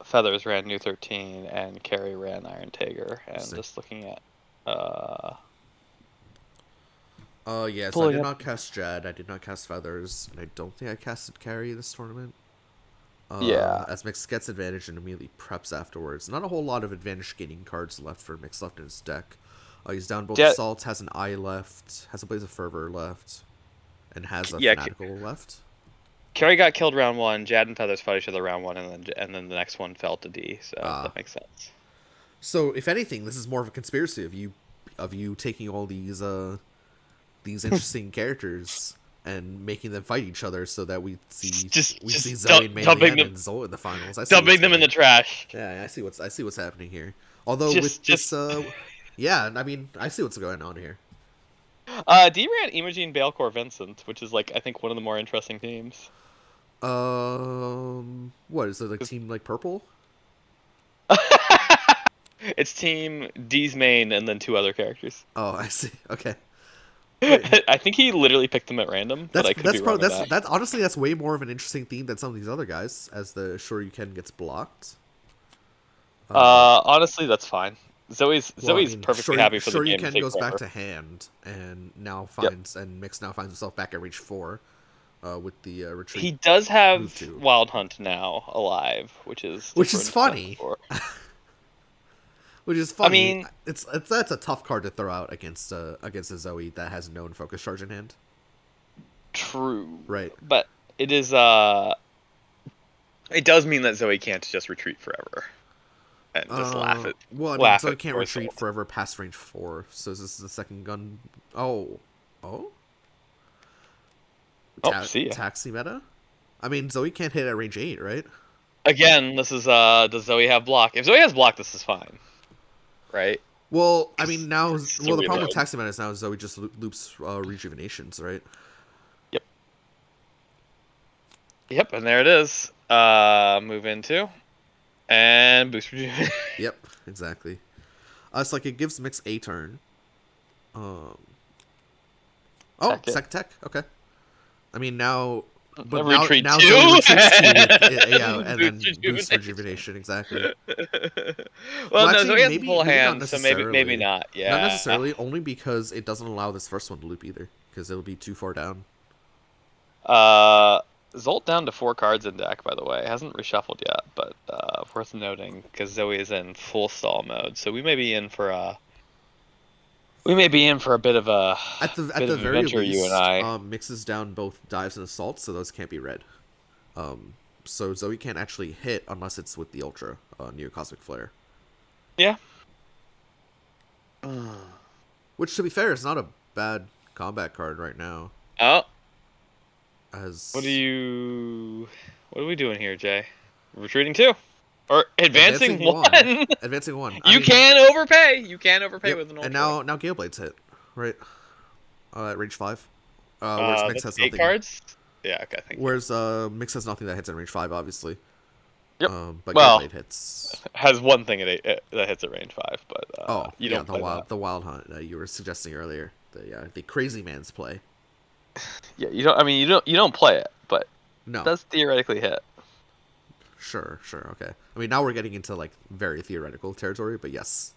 A: Feathers ran New 13, and Carrie ran Iron Tiger. And just looking at
B: yeah, so I did not cast Jad, I did not cast Feathers, and I don't think I casted Carrie this tournament.
A: Yeah.
B: As Mix gets advantage and immediately preps afterwards. Not a whole lot of advantage gaining cards left for Mix left in his deck. He's down both assaults, has an eye left, has a Blaze of Fervor left, and has a Fanatical left.
A: Carrie got killed round 1. Jad and Feathers fought each other round 1, and then the next one fell to D. So that makes sense.
B: So if anything, this is more of a conspiracy of you taking all these interesting characters and making them fight each other, so that we see Zoe and Melian and Zoe in the finals.
A: Dumping them in the trash.
B: Yeah, I see what's happening here. Although with this, yeah, I mean, I see what's going on here.
A: D ran Imogene Balecore Vincent, which is like I think one of the more interesting teams.
B: What is it like? Team like purple?
A: It's team D's main and then 2 other characters.
B: Oh, I see. Okay.
A: I think he literally picked them at random, but I could be wrong with that.
B: That's honestly that's way more of an interesting theme than some of these other guys, as the Shoryuken gets blocked.
A: Honestly, that's fine. Zoe's perfectly happy for the game.
B: Shoryuken goes back to hand, and now finds and MiX now finds himself back at range 4, with the retreat.
A: He does have Wild Hunt now alive, which is
B: funny. Which is funny. I mean, that's a tough card to throw out against a Zoe that has known focus charge in hand.
A: True.
B: Right.
A: But it is it does mean that Zoe can't just retreat forever. And just laugh at.
B: Well, I mean, Zoe can't retreat forever past range 4. So is this the second gun? Oh.
A: See ya.
B: Taxi meta. I mean, Zoe can't hit at range 8, right?
A: Again, this is does Zoe have block? If Zoe has block, this is fine. Right?
B: Well, I mean, now... Well, the problem with Taxi meta is now Zoe just loops rejuvenations, right?
A: Yep. Yep, and there it is. Move into... And boost rejuvenation.
B: Yep, exactly. It's like it gives MiX a turn. Second tech. Okay. I mean now, but now Zoe retreats 2, yeah, and then boost rejuvenation. Exactly.
A: Well, no, Zoe has a full hand, so maybe not. Yeah,
B: not necessarily. Only because it doesn't allow this first one to loop either, because it'll be too far down.
A: Zolt down to 4 cards in deck, by the way. Hasn't reshuffled yet, but worth noting because Zoe is in full stall mode, so we may be in for a bit of a
B: at the very least. You and I mixes down both dives and assaults, so those can't be read. So Zoe can't actually hit unless it's with the Ultra near Cosmic Flare.
A: Yeah.
B: Which, to be fair, is not a bad combat card right now.
A: Oh.
B: What
A: are we doing here, Jay? Retreating 2 or advancing 1?
B: Advancing 1.
A: You can overpay. You can overpay with an Ultra.
B: And now Gale Blades hit, right? At range 5. Whereas MiX has
A: 8
B: nothing.
A: Cards. Yeah, okay. I think.
B: Whereas MiX has nothing that hits at range 5, obviously.
A: Yep.
B: But Gale Blade hits.
A: Has one thing that hits at range 5, but you don't play
B: the Wild Hunt that you were suggesting earlier. The Crazy Man's play.
A: Yeah, you don't. I mean, you don't play it, but
B: no,
A: it does theoretically hit.
B: Sure, okay. I mean, now we're getting into like very theoretical territory, but yes,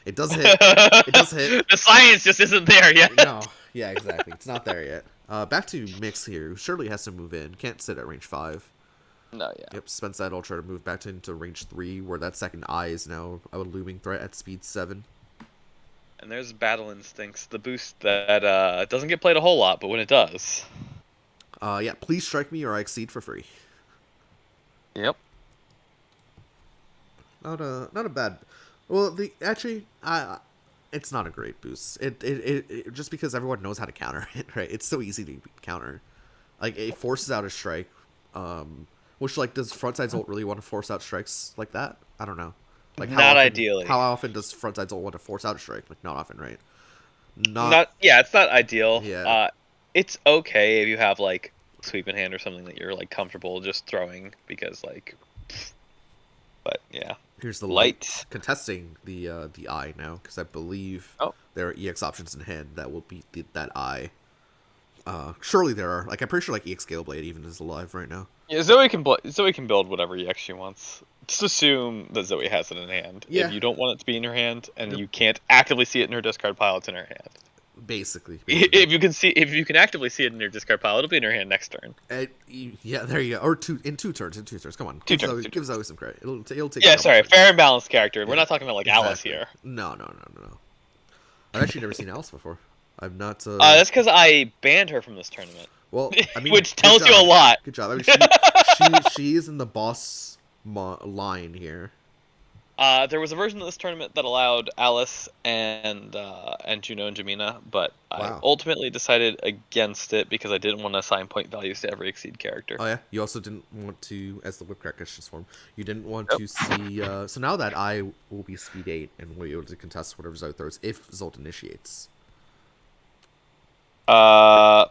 B: it does hit. It does hit.
A: The science just isn't there yet.
B: No, yeah, exactly. It's not there yet. Back to MiX here. Who surely has to move in. Can't sit at range 5.
A: No, yeah.
B: Yep, spends that Ultra to move back into range 3, where that second eye is now a looming threat at speed 7.
A: And there's Battle Instincts, the boost that doesn't get played a whole lot, but when it does.
B: Yeah, please strike me or I exceed for free.
A: Yep.
B: Not a bad. Well, it's not a great boost. It just because everyone knows how to counter it, right? It's so easy to counter. Like it forces out a strike. Which like does Frontside Zolt really want to force out strikes like that? I don't know. Like
A: not ideally.
B: How often does Frontside Zolt want to force out a strike? Like not often, right?
A: Yeah, it's not ideal.
B: Yeah.
A: It's okay if you have like sweep in hand or something that you're like comfortable just throwing because like. But yeah.
B: Here's the light contesting the eye now because I believe there are EX options in hand that will beat that eye. Surely there are. Like I'm pretty sure like EX Gale Blade even is alive right now.
A: Yeah, Zoe can build whatever EX she wants. Just assume that Zoe has it in hand.
B: Yeah.
A: If you don't want it to be in her hand and you can't actively see it in her discard pile, it's in her hand.
B: Basically.
A: If you can actively see it in your discard pile, it'll be in her hand next turn.
B: Yeah, there you go. Or in two turns. Come on, give Zoe some credit. It'll take.
A: Yeah, sorry, fair and balanced character. Yeah, we're not talking about like exactly. Alice here.
B: No. I've actually never seen Alice before. I've not.
A: That's because I banned her from this tournament.
B: Well, I mean,
A: which tells you a lot.
B: Good job. I mean, she is in the boss line here.
A: There was a version of this tournament that allowed Alice and Juno and Jamina, but I ultimately decided against it because I didn't want to assign point values to every Exceed character.
B: Oh yeah, you also didn't want to, as the Whipcrack gets form, you didn't want to see. So now that I will be speed 8 and will be able to contest whatever Zoe throws if Zolt initiates.
A: I'm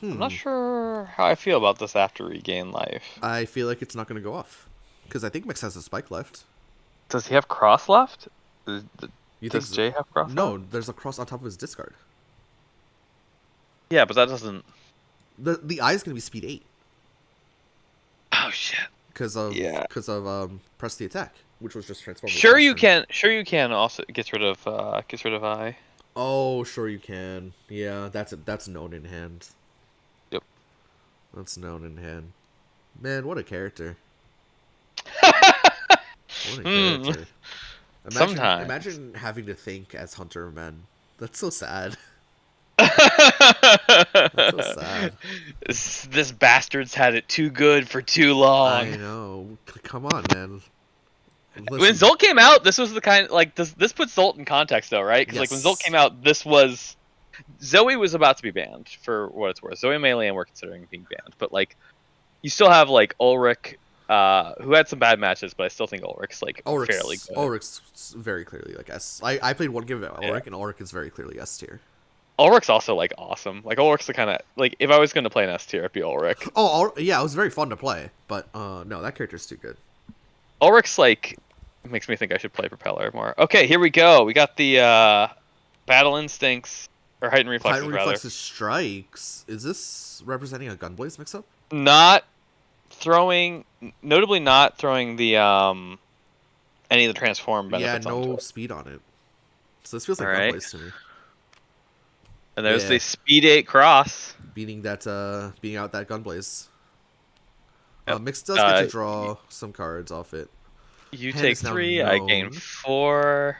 A: not sure how I feel about this after regain life.
B: I feel like it's not going to go off because I think Mix has a spike left.
A: Does he have cross left?
B: You
A: Does
B: think
A: Jay have cross?
B: No,
A: left?
B: there's a cross on top of his discard.
A: Yeah, but that doesn't.
B: The eye is going to be speed 8.
A: Oh shit.
B: Because of press the attack, which was just transformed.
A: Sure you can. Sure you can. Also gets rid of eye.
B: Oh, sure you can. Yeah, that's known in hand.
A: Yep.
B: That's known in hand. Man, what a character. What a character. Imagine having to think as Hunter of Men. That's so sad. That's so sad.
A: This bastard's had it too good for too long.
B: I know. Come on, man.
A: Listen. When Zolt came out, this was the kind this puts Zolt in context though, right? Because like when Zolt came out, this was Zoe was about to be banned for what it's worth. Zoe and Melee were considering being banned, but like you still have like Ulrich, who had some bad matches, but I still think Ulrich's like fairly good.
B: Ulrich's very clearly like S. I played one game of Ulrich, and Ulrich is very clearly S tier.
A: Ulrich's also like awesome. Like Ulrich's the kind of like if I was going to play an S tier, it'd be Ulrich.
B: Oh yeah, it was very fun to play, but no, that character's too good.
A: Ulrich's like makes me think I should play Propeller more. Okay, here we go. We got the Battle Instincts or Heightened Reflexes.
B: Heightened Reflexes strikes. Is this representing a Gunblaze mix-up?
A: Notably not throwing the any of the transform benefits.
B: Yeah, no speed on it. So this feels like Gunblaze to me.
A: And there's the Speed 8 cross.
B: Beating out that Gunblaze. Yep. Mix does get to draw some cards off it.
A: You take 3, I gain 4.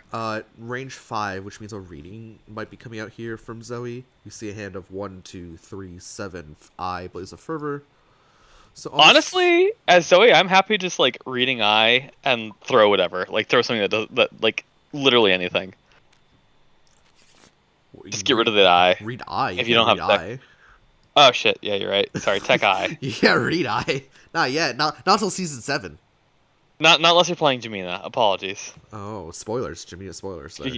B: Range 5, which means a reading might be coming out here from Zoe. You see a hand of 1, 2, 3, 7, Eye, Blaze of Fervor. So
A: honestly, as Zoe, I'm happy just like reading Eye and throw whatever. Like throw something that like literally anything. Just get rid of the Eye.
B: Read Eye.
A: If you don't have Eye. Oh shit! Yeah, you're right. Sorry, Tech Eye.
B: Yeah, read Eye. Not yet. Not until season 7.
A: Not unless you're playing Jamina. Apologies.
B: Oh, spoilers. Jamina spoilers. There.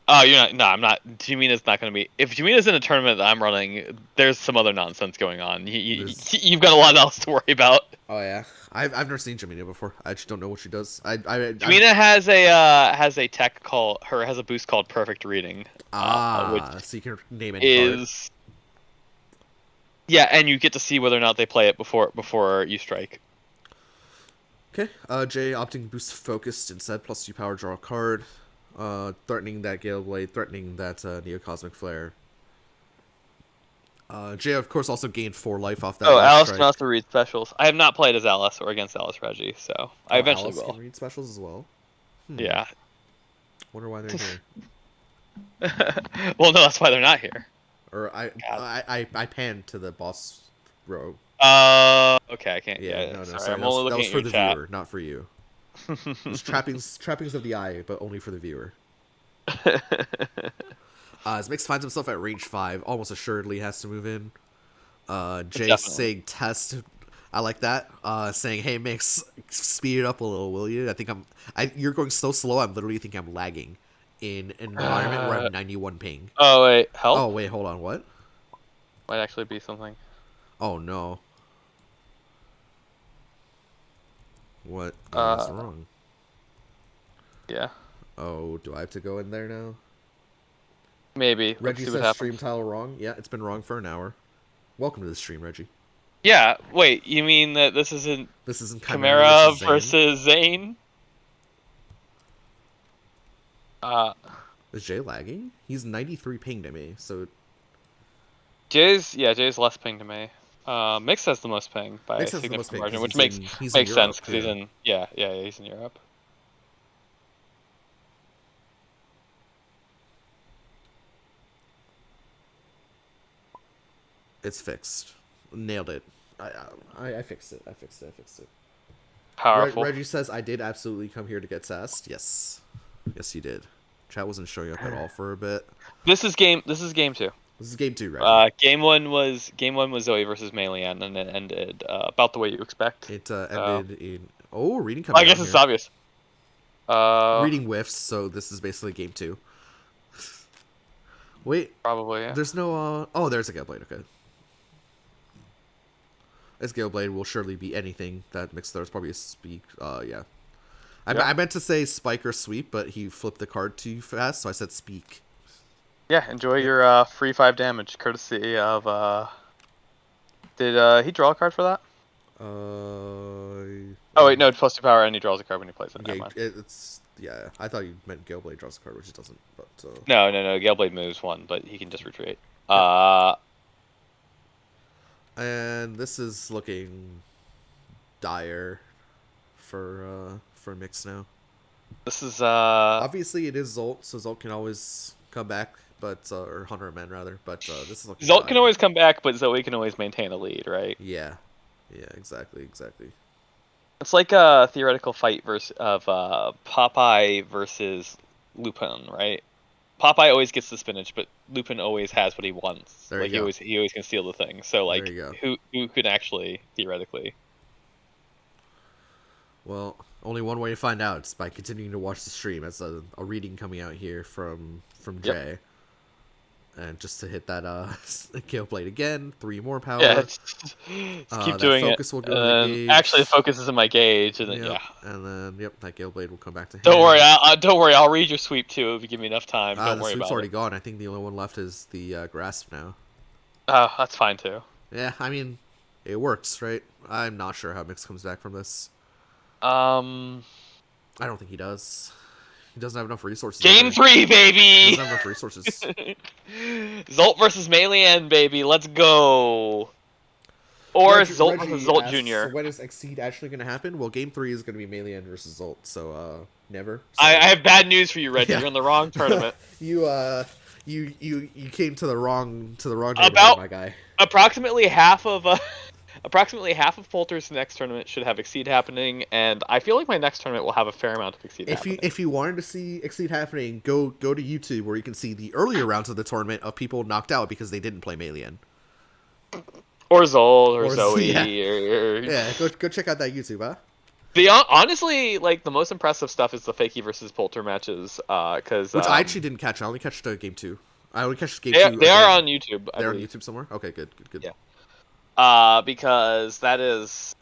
A: Oh, you're not. No, I'm not. Jamina's not going to be. If Jamina's in a tournament that I'm running, there's some other nonsense going on. You've got a lot else to worry about.
B: Oh yeah, I've never seen Jamina before. I just don't know what she does.
A: Jamina has a tech has a boost called Perfect Reading.
B: Which so you can name any card.
A: Yeah, and you get to see whether or not they play it before you strike.
B: Okay, Jay opting boost focused instead, +2 power, draw a card. Threatening that Gale Blade, threatening that Neocosmic Flare. Jay, of course, also gained 4 life off that.
A: Oh, Alice can also read specials. I have not played as Alice or against Alice Reggie, so I eventually
B: Alice
A: will.
B: Can read specials as well.
A: Yeah.
B: Wonder why they're here.
A: Well, no, that's why they're not here.
B: Or I panned to the boss row.
A: Okay, I can't.
B: Yeah, no,
A: sorry,
B: sorry.
A: I'm only
B: that was
A: looking
B: for the
A: chat.
B: viewer, not for you. It's trappings of the eye, but only for the viewer. As Mix finds himself at range 5, almost assuredly has to move in. Jay saying test. I like that. Saying, hey Mix, speed it up a little, will you? I think you're going so slow. I'm literally thinking I'm lagging in an environment where I'm 91 ping.
A: Oh wait, help.
B: Oh wait, hold on. What?
A: Might actually be something.
B: Oh no. What is wrong?
A: Yeah.
B: Oh, do I have to go in there now?
A: Maybe.
B: Reggie says stream tile wrong. Yeah, it's been wrong for an hour. Welcome to the stream, Reggie.
A: Yeah. Wait, you mean that this isn't Chimera versus Zane?
B: Is Jay lagging? He's 93 ping to me, so.
A: Jay's less ping to me. Mix has the most ping by a significant margin, which makes sense because he's in he's in Europe.
B: It's fixed. Nailed it. I fixed it. I fixed it.
A: Powerful.
B: Reggie says I did absolutely come here to get sassed. Yes, you did. Chat wasn't showing up at all for a bit.
A: This is game 2.
B: This is game 2, right?
A: Game one was Zoe versus Melian, and it ended about the way you expect.
B: It ended in reading coming.
A: I guess it's obvious.
B: Reading whiffs, so this is basically game 2. Wait.
A: Probably, yeah.
B: There's no, oh, there's a Gale Blade, okay. This Gale Blade will surely be anything that MiX throws. Probably a speak, yeah. I meant to say spike or sweep, but he flipped the card too fast, so I said speak.
A: Yeah, enjoy your free 5 damage, courtesy of, did he draw a card for that? Oh wait, no, it's +2 power, and he draws a card when he plays it.
B: Yeah,
A: Never mind.
B: yeah. I thought you meant Gale Blade draws a card, which it doesn't. But
A: No, Gale Blade moves 1, but he can just retreat.
B: And this is looking dire for MiX now.
A: This is
B: obviously it is Zolt, so Zolt can always come back, but or Hunter Man rather. But this is looking
A: Zolt
B: dire.
A: can always come back, but Zoe can always maintain a lead, right?
B: Yeah, exactly.
A: It's like a theoretical fight of Popeye versus Lupin, right? Popeye always gets the spinach, but Lupin always has what he wants.
B: There
A: like
B: you go.
A: He always can steal the thing. So like, who could actually theoretically?
B: Well, only one way to find out. It's by continuing to watch the stream. That's a reading coming out here from Jay. And just to hit that Gale Blade again, 3 more power.
A: Yeah, just keep doing
B: focus
A: it.
B: Will go to the gauge.
A: Actually, the focus is in my gauge, and then
B: and then that Gale Blade will come back to him.
A: Don't worry, don't worry. I'll read your sweep too if you give me enough time. Don't worry about it.
B: The sweep's already gone. I think the only one left is the grasp now.
A: Oh, that's fine too.
B: Yeah, I mean, it works, right? I'm not sure how MiX comes back from this.
A: I
B: don't think he does. He doesn't have enough resources.
A: Game 3, baby!
B: He doesn't have enough resources.
A: Zolt versus Malian, baby. Let's go. Or Zolt versus Zolt Jr.
B: So when is Exceed actually going to happen? Well, Game 3 is going to be Malian versus Zolt, so never.
A: So. I have bad news for you, Reggie. Yeah. You're in the wrong tournament.
B: You came to the wrong neighborhood, my guy.
A: Approximately half of Poulter's next tournament should have Exceed happening, and I feel like my next tournament will have a fair amount of Exceed happening.
B: If you wanted to see Exceed happening, go to YouTube where you can see the earlier rounds of the tournament of people knocked out because they didn't play Malian.
A: Or Zol, or Zoe,
B: yeah, go check out that YouTube, huh?
A: Honestly, like, the most impressive stuff is the Fakey versus Poulter matches, because...
B: Which I actually didn't catch. I only catched Game 2. I only catched Game 2.
A: They are on YouTube.
B: They're on YouTube somewhere? Okay, good.
A: Yeah. Because that is,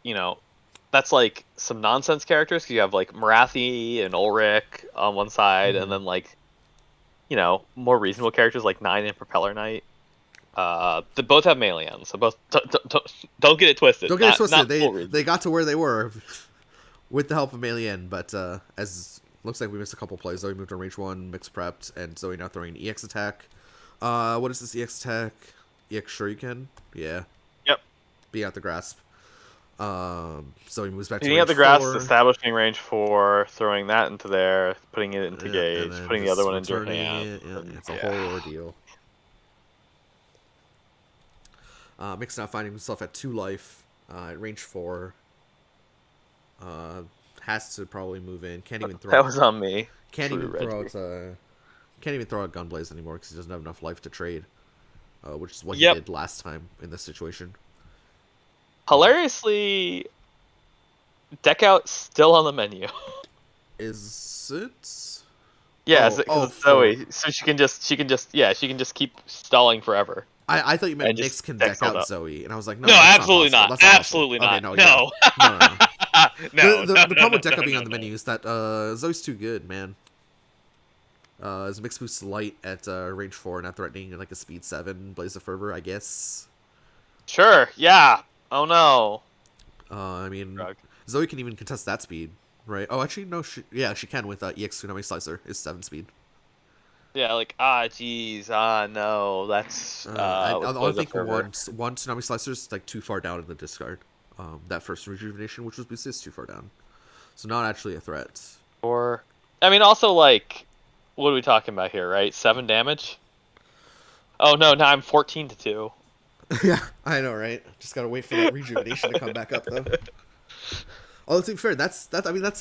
A: you know, that's like some nonsense characters. Cause you have like Moriatti and Ulrich on one side, and then like, you know, more reasonable characters like Nine and Propeller Knight. They both have Malian, so both don't get it twisted.
B: Don't get it twisted. They got to where they were with the help of Malian, but as looks like we missed a couple plays. Zoe moved on range 1, MiX prepped, and Zoe now throwing an EX attack. What is this EX attack? EX Shuriken? Yeah.
A: Yep.
B: Being out the grasp. So he moves back to
A: range 4. Being out the grasp, establishing range 4, throwing that into there, putting it into gauge, putting the other one into your hand.
B: It's a whole ordeal. MiX now finding himself at 2 life, at range 4. Has to probably move in. Can't even throw.
A: That was on me.
B: Can't even throw out Gunblaze anymore because he doesn't have enough life to trade, which is what he did last time in this situation.
A: Hilariously, deck out still on the menu.
B: Is it?
A: Yeah, it's Zoe, so she can just keep stalling forever.
B: I thought you meant MiX can deck out Zoe, and I was like, no,
A: absolutely not. Absolutely not.
B: Okay,
A: no.
B: The problem with deck out being on the menu is that Zoe's too good, man. His MiX boosts light at range 4, not threatening like a speed 7 Blaze of Fervor, I guess.
A: Sure, yeah. Oh no.
B: I mean, Zoe can even contest that speed, right? Oh, actually, no. She can with EX Tsunami Slicer is 7 speed.
A: Yeah, like no, that's.
B: I think one Tsunami Slicer is like too far down in the discard. That first rejuvenation, which was boosted, is too far down, so not actually a threat.
A: Or, I mean, also like, what are we talking about here, right? 7 damage. Oh no, now I'm 14-2.
B: Yeah, I know, right? Just gotta wait for that rejuvenation to come back up, though. Although to be fair, that's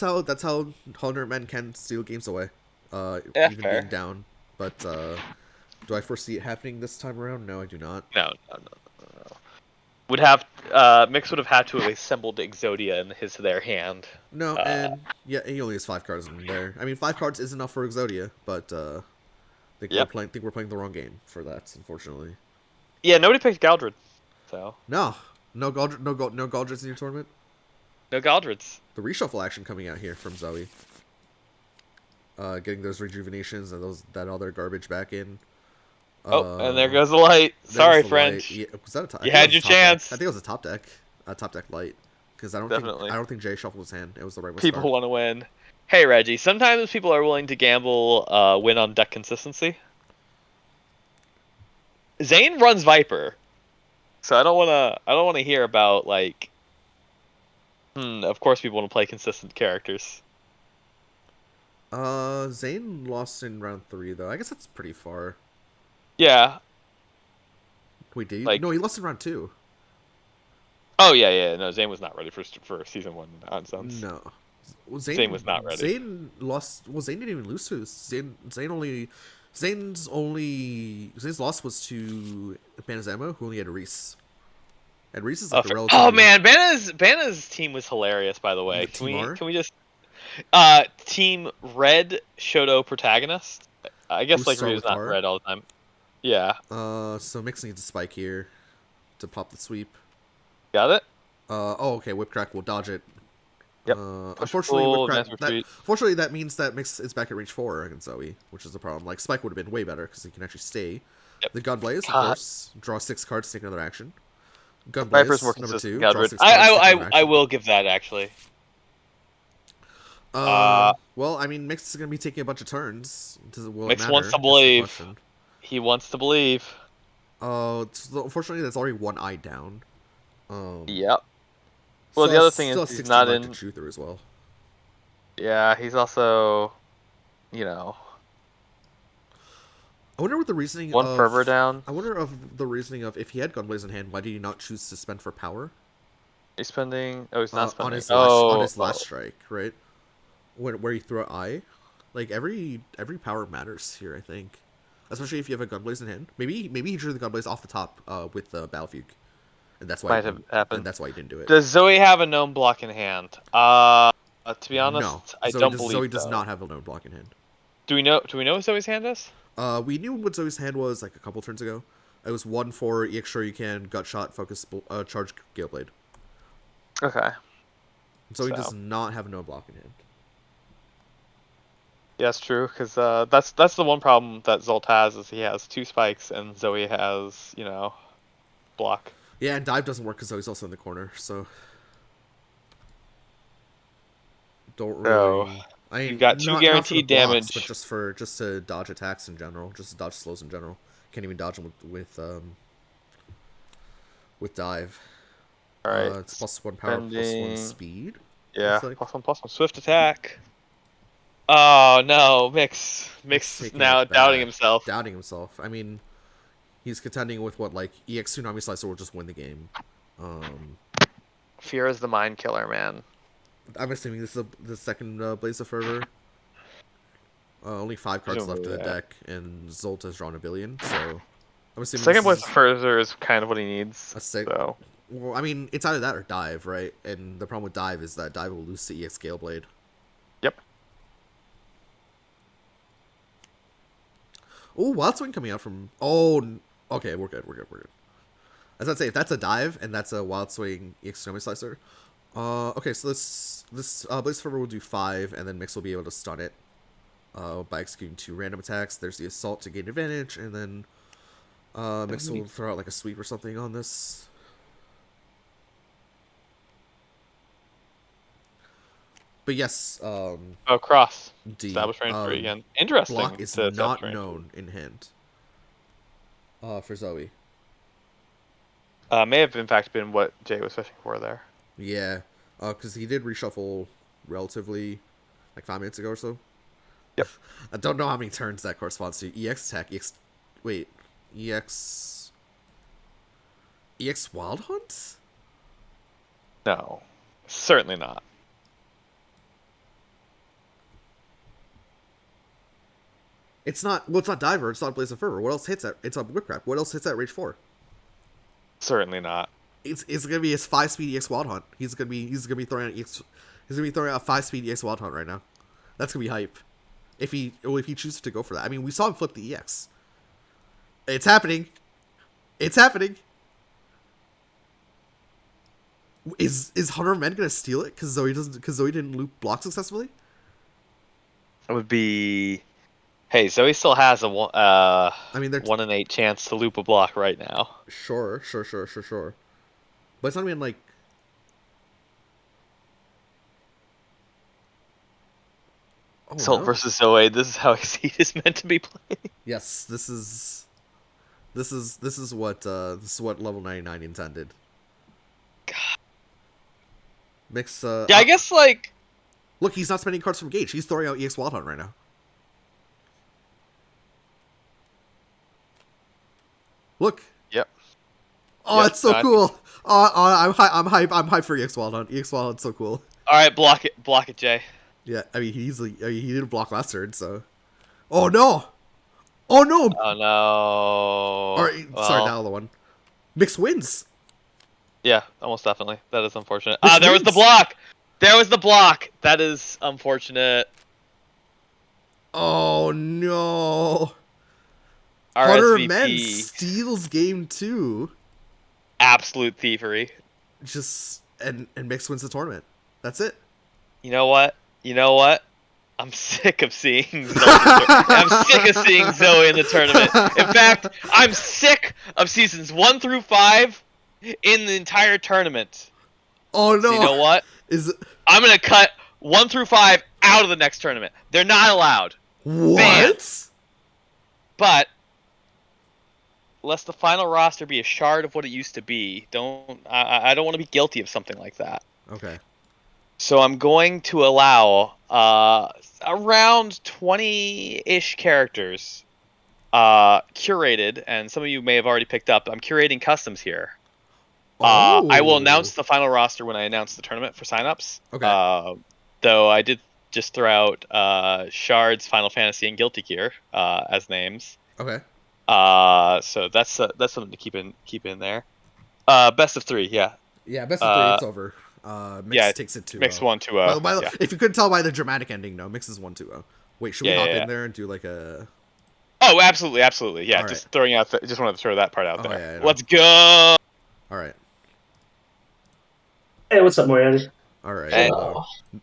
B: how 100 men can steal games away, even being down. But do I foresee it happening this time around? No, I do not.
A: No. would have MiX would have had to have assembled Exodia in their hand.
B: No, and yeah, he only has 5 cards in there. I mean, 5 cards is enough for Exodia, but I think we're playing the wrong game for that, unfortunately.
A: Yeah, nobody picked Galdred, so
B: no Galdreds in your tournament.
A: No Galdreds.
B: The reshuffle action coming out here from Zoe. Getting those rejuvenations and that other garbage back in.
A: And there goes the light. Sorry, friend.
B: Yeah, was that a top?
A: You had your chance.
B: Deck. I think it was a top deck light, because I don't think Jay shuffled his hand. It was the right.
A: People want to win. Hey Reggie, sometimes people are willing to gamble, win on deck consistency. Zane runs Viper, so I don't wanna hear about like. Of course, people want to play consistent characters.
B: Zane lost in round 3 though. I guess that's pretty far.
A: Yeah.
B: Wait, did he? No, he lost in round 2.
A: Oh yeah. No, Zane was not ready for season 1 nonsense.
B: No,
A: Zane was not ready.
B: Zane lost. Well, Zane didn't even lose to Zane's loss was to Banazamo, who only had Reese. And Reese is like a relatively...
A: Oh man, Bana's team was hilarious. By the way, can we just team Red Shoto protagonist? I guess like Ryu's not red all the time. Yeah.
B: So Mix needs a spike here to pop the sweep.
A: Got it.
B: Okay. Whip crack will dodge it.
A: Yep.
B: Unfortunately, that means that Mix is back at range 4 against Zoe, which is a problem. Like Spike would have been way better because he can actually stay.
A: Yep.
B: The Gunblaze, of course, draw 6 cards, take another action. Gunblaze,
A: more
B: number 2.
A: I will give that actually.
B: Well, I mean, Mix is going to be taking a bunch of turns.
A: Mix wants to believe. He wants to believe.
B: Unfortunately, that's already 1 eye down.
A: Yep. Well, the other thing is he's not in
B: Truther as well.
A: Yeah, he's also, I
B: wonder what the reasoning.
A: One fervor down.
B: I wonder of the reasoning of if he had Gunblaze in hand, why did he not choose to spend for power?
A: He's spending. Oh, he's not spending.
B: On his last strike, right? Where you throw eye, like every power matters here. I think, especially if you have a Gunblaze in hand. Maybe he drew the Gunblaze off the top with the Battlefugue. And that's why
A: might have happened.
B: And that's why he didn't do it.
A: Does Zoe have a gnome block in hand? To be honest,
B: no.
A: I don't believe
B: Zoe does not have a gnome block in hand.
A: Do we know what Zoe's hand is?
B: We knew what Zoe's hand was like a couple turns ago. It was 1 for EX Sure You Can, Gut Shot, Focus, Charge, Gale Blade.
A: Okay.
B: Zoe does not have a gnome block in hand.
A: Yeah, that's true. Because that's the one problem that Zolt has is he has 2 spikes and Zoe has block.
B: Yeah, and dive doesn't work because Zoe's also in the corner, so don't really.
A: So, I mean, you got 2 guaranteed damage,
B: but just to dodge attacks in general, just to dodge slows in general. Can't even dodge them with dive.
A: All right,
B: it's +1 power, +1 speed.
A: Yeah, like. +1 swift attack. Oh no, Mix now doubting himself.
B: I mean. He's contending with what, like, EX Tsunami Slicer will just win the game.
A: Fear is the mind killer, man.
B: I'm assuming this is the second Blaze of Fervor. Only 5 cards left in the deck, and Zolt has drawn 1 billion, so I'm assuming
A: second Blaze of Fervor is kind of what he needs. So.
B: Well, I mean, it's either that or Dive, right? And the problem with Dive is that Dive will lose to EX Gale Blade.
A: Yep.
B: Oh, Wild Swing coming out from... Oh... Okay, we're good. As I'd say, if that's a dive and that's a Wild Swing EX Tsunami Slicer. Okay, so this Blaze Fervor will do 5, and then Mix will be able to stun it by executing 2 random attacks. There's the Assault to gain advantage, and then Mix will throw out like a sweep or something on this. But yes,
A: cross.
B: D.
A: Establish range 3 again. Interesting.
B: Block is not known in hand. For Zoe.
A: May have in fact been what Jay was fishing for there.
B: Yeah, because he did reshuffle relatively, like 5 minutes ago or so.
A: Yep.
B: I don't know how many turns that corresponds to. EX Tech, EX Wild Hunt?
A: No, certainly not.
B: It's not. Well, it's not Diver. It's not Blaze of Fervor. What else hits that? It's a Whipcrap. What else hits that range 4?
A: Certainly not.
B: It's gonna be his 5-speed EX Wild Hunt. He's gonna be throwing out EX. He's gonna be throwing out 5-speed EX Wild Hunt right now. That's gonna be hype. If he chooses to go for that. I mean, we saw him flip the EX. It's happening. It's happening. Is Hunter Men gonna steal it because Zoe didn't loop block successfully?
A: It would be. Hey, Zoe still has a 1 in 8 chance to loop a block right now.
B: Sure. But it's not even like.
A: Oh, Salt versus Zoe. This is how Exceed is meant to be played.
B: Yes, this is what level 99 intended.
A: God.
B: Mix.
A: Yeah, I guess like.
B: Look, he's not spending cards from Gage. He's throwing out EX Wild Hunt right now. Look.
A: Yep.
B: Oh, it's so cool. I'm hype for EX Wild Hunt. EX Wild Hunt's so cool.
A: All right, block it, Jay.
B: Yeah, I mean he didn't block last turn, so. Oh no! Oh no!
A: Oh no!
B: Sorry, now the one. Mix wins.
A: Yeah, almost definitely. That is unfortunate.
B: Mix
A: there
B: wins.
A: was the block. There was the block. That is unfortunate.
B: Oh no!
A: Our
B: Hunter
A: SVP.
B: Men steals game 2.
A: Absolute thievery.
B: And Mix wins the tournament. That's it.
A: You know what? I'm sick of seeing Zoe. I'm sick of seeing Zoe in the tournament. In fact, I'm sick of seasons 1 through 5 in the entire tournament.
B: Oh no!
A: So you know what? I'm gonna cut 1 through 5 out of the next tournament. They're not allowed.
B: What?
A: Banned. But lest the final roster be a shard of what it used to be. I don't want to be guilty of something like that.
B: Okay.
A: So I'm going to allow around 20-ish characters curated, and some of you may have already picked up. I'm curating customs here. I will announce the final roster when I announce the tournament for signups.
B: Okay.
A: Though I did just throw out Shards, Final Fantasy, and Guilty Gear as names.
B: Okay.
A: So that's something to keep in there. Best of 3, yeah.
B: Yeah, best of 3. It's over. Mix takes it 2-0.
A: Mix 1-2-0.
B: Yeah. If you couldn't tell by the dramatic ending, no, Mix is 1-2-0. Wait, should we hop in there and do like a?
A: Oh, absolutely. Yeah,
B: all
A: just
B: right.
A: throwing out. Just wanted to throw that part out there.
B: Yeah, no.
A: Let's go.
B: All right.
D: Hey, what's up, Moriatti?
B: All right.
A: Hey.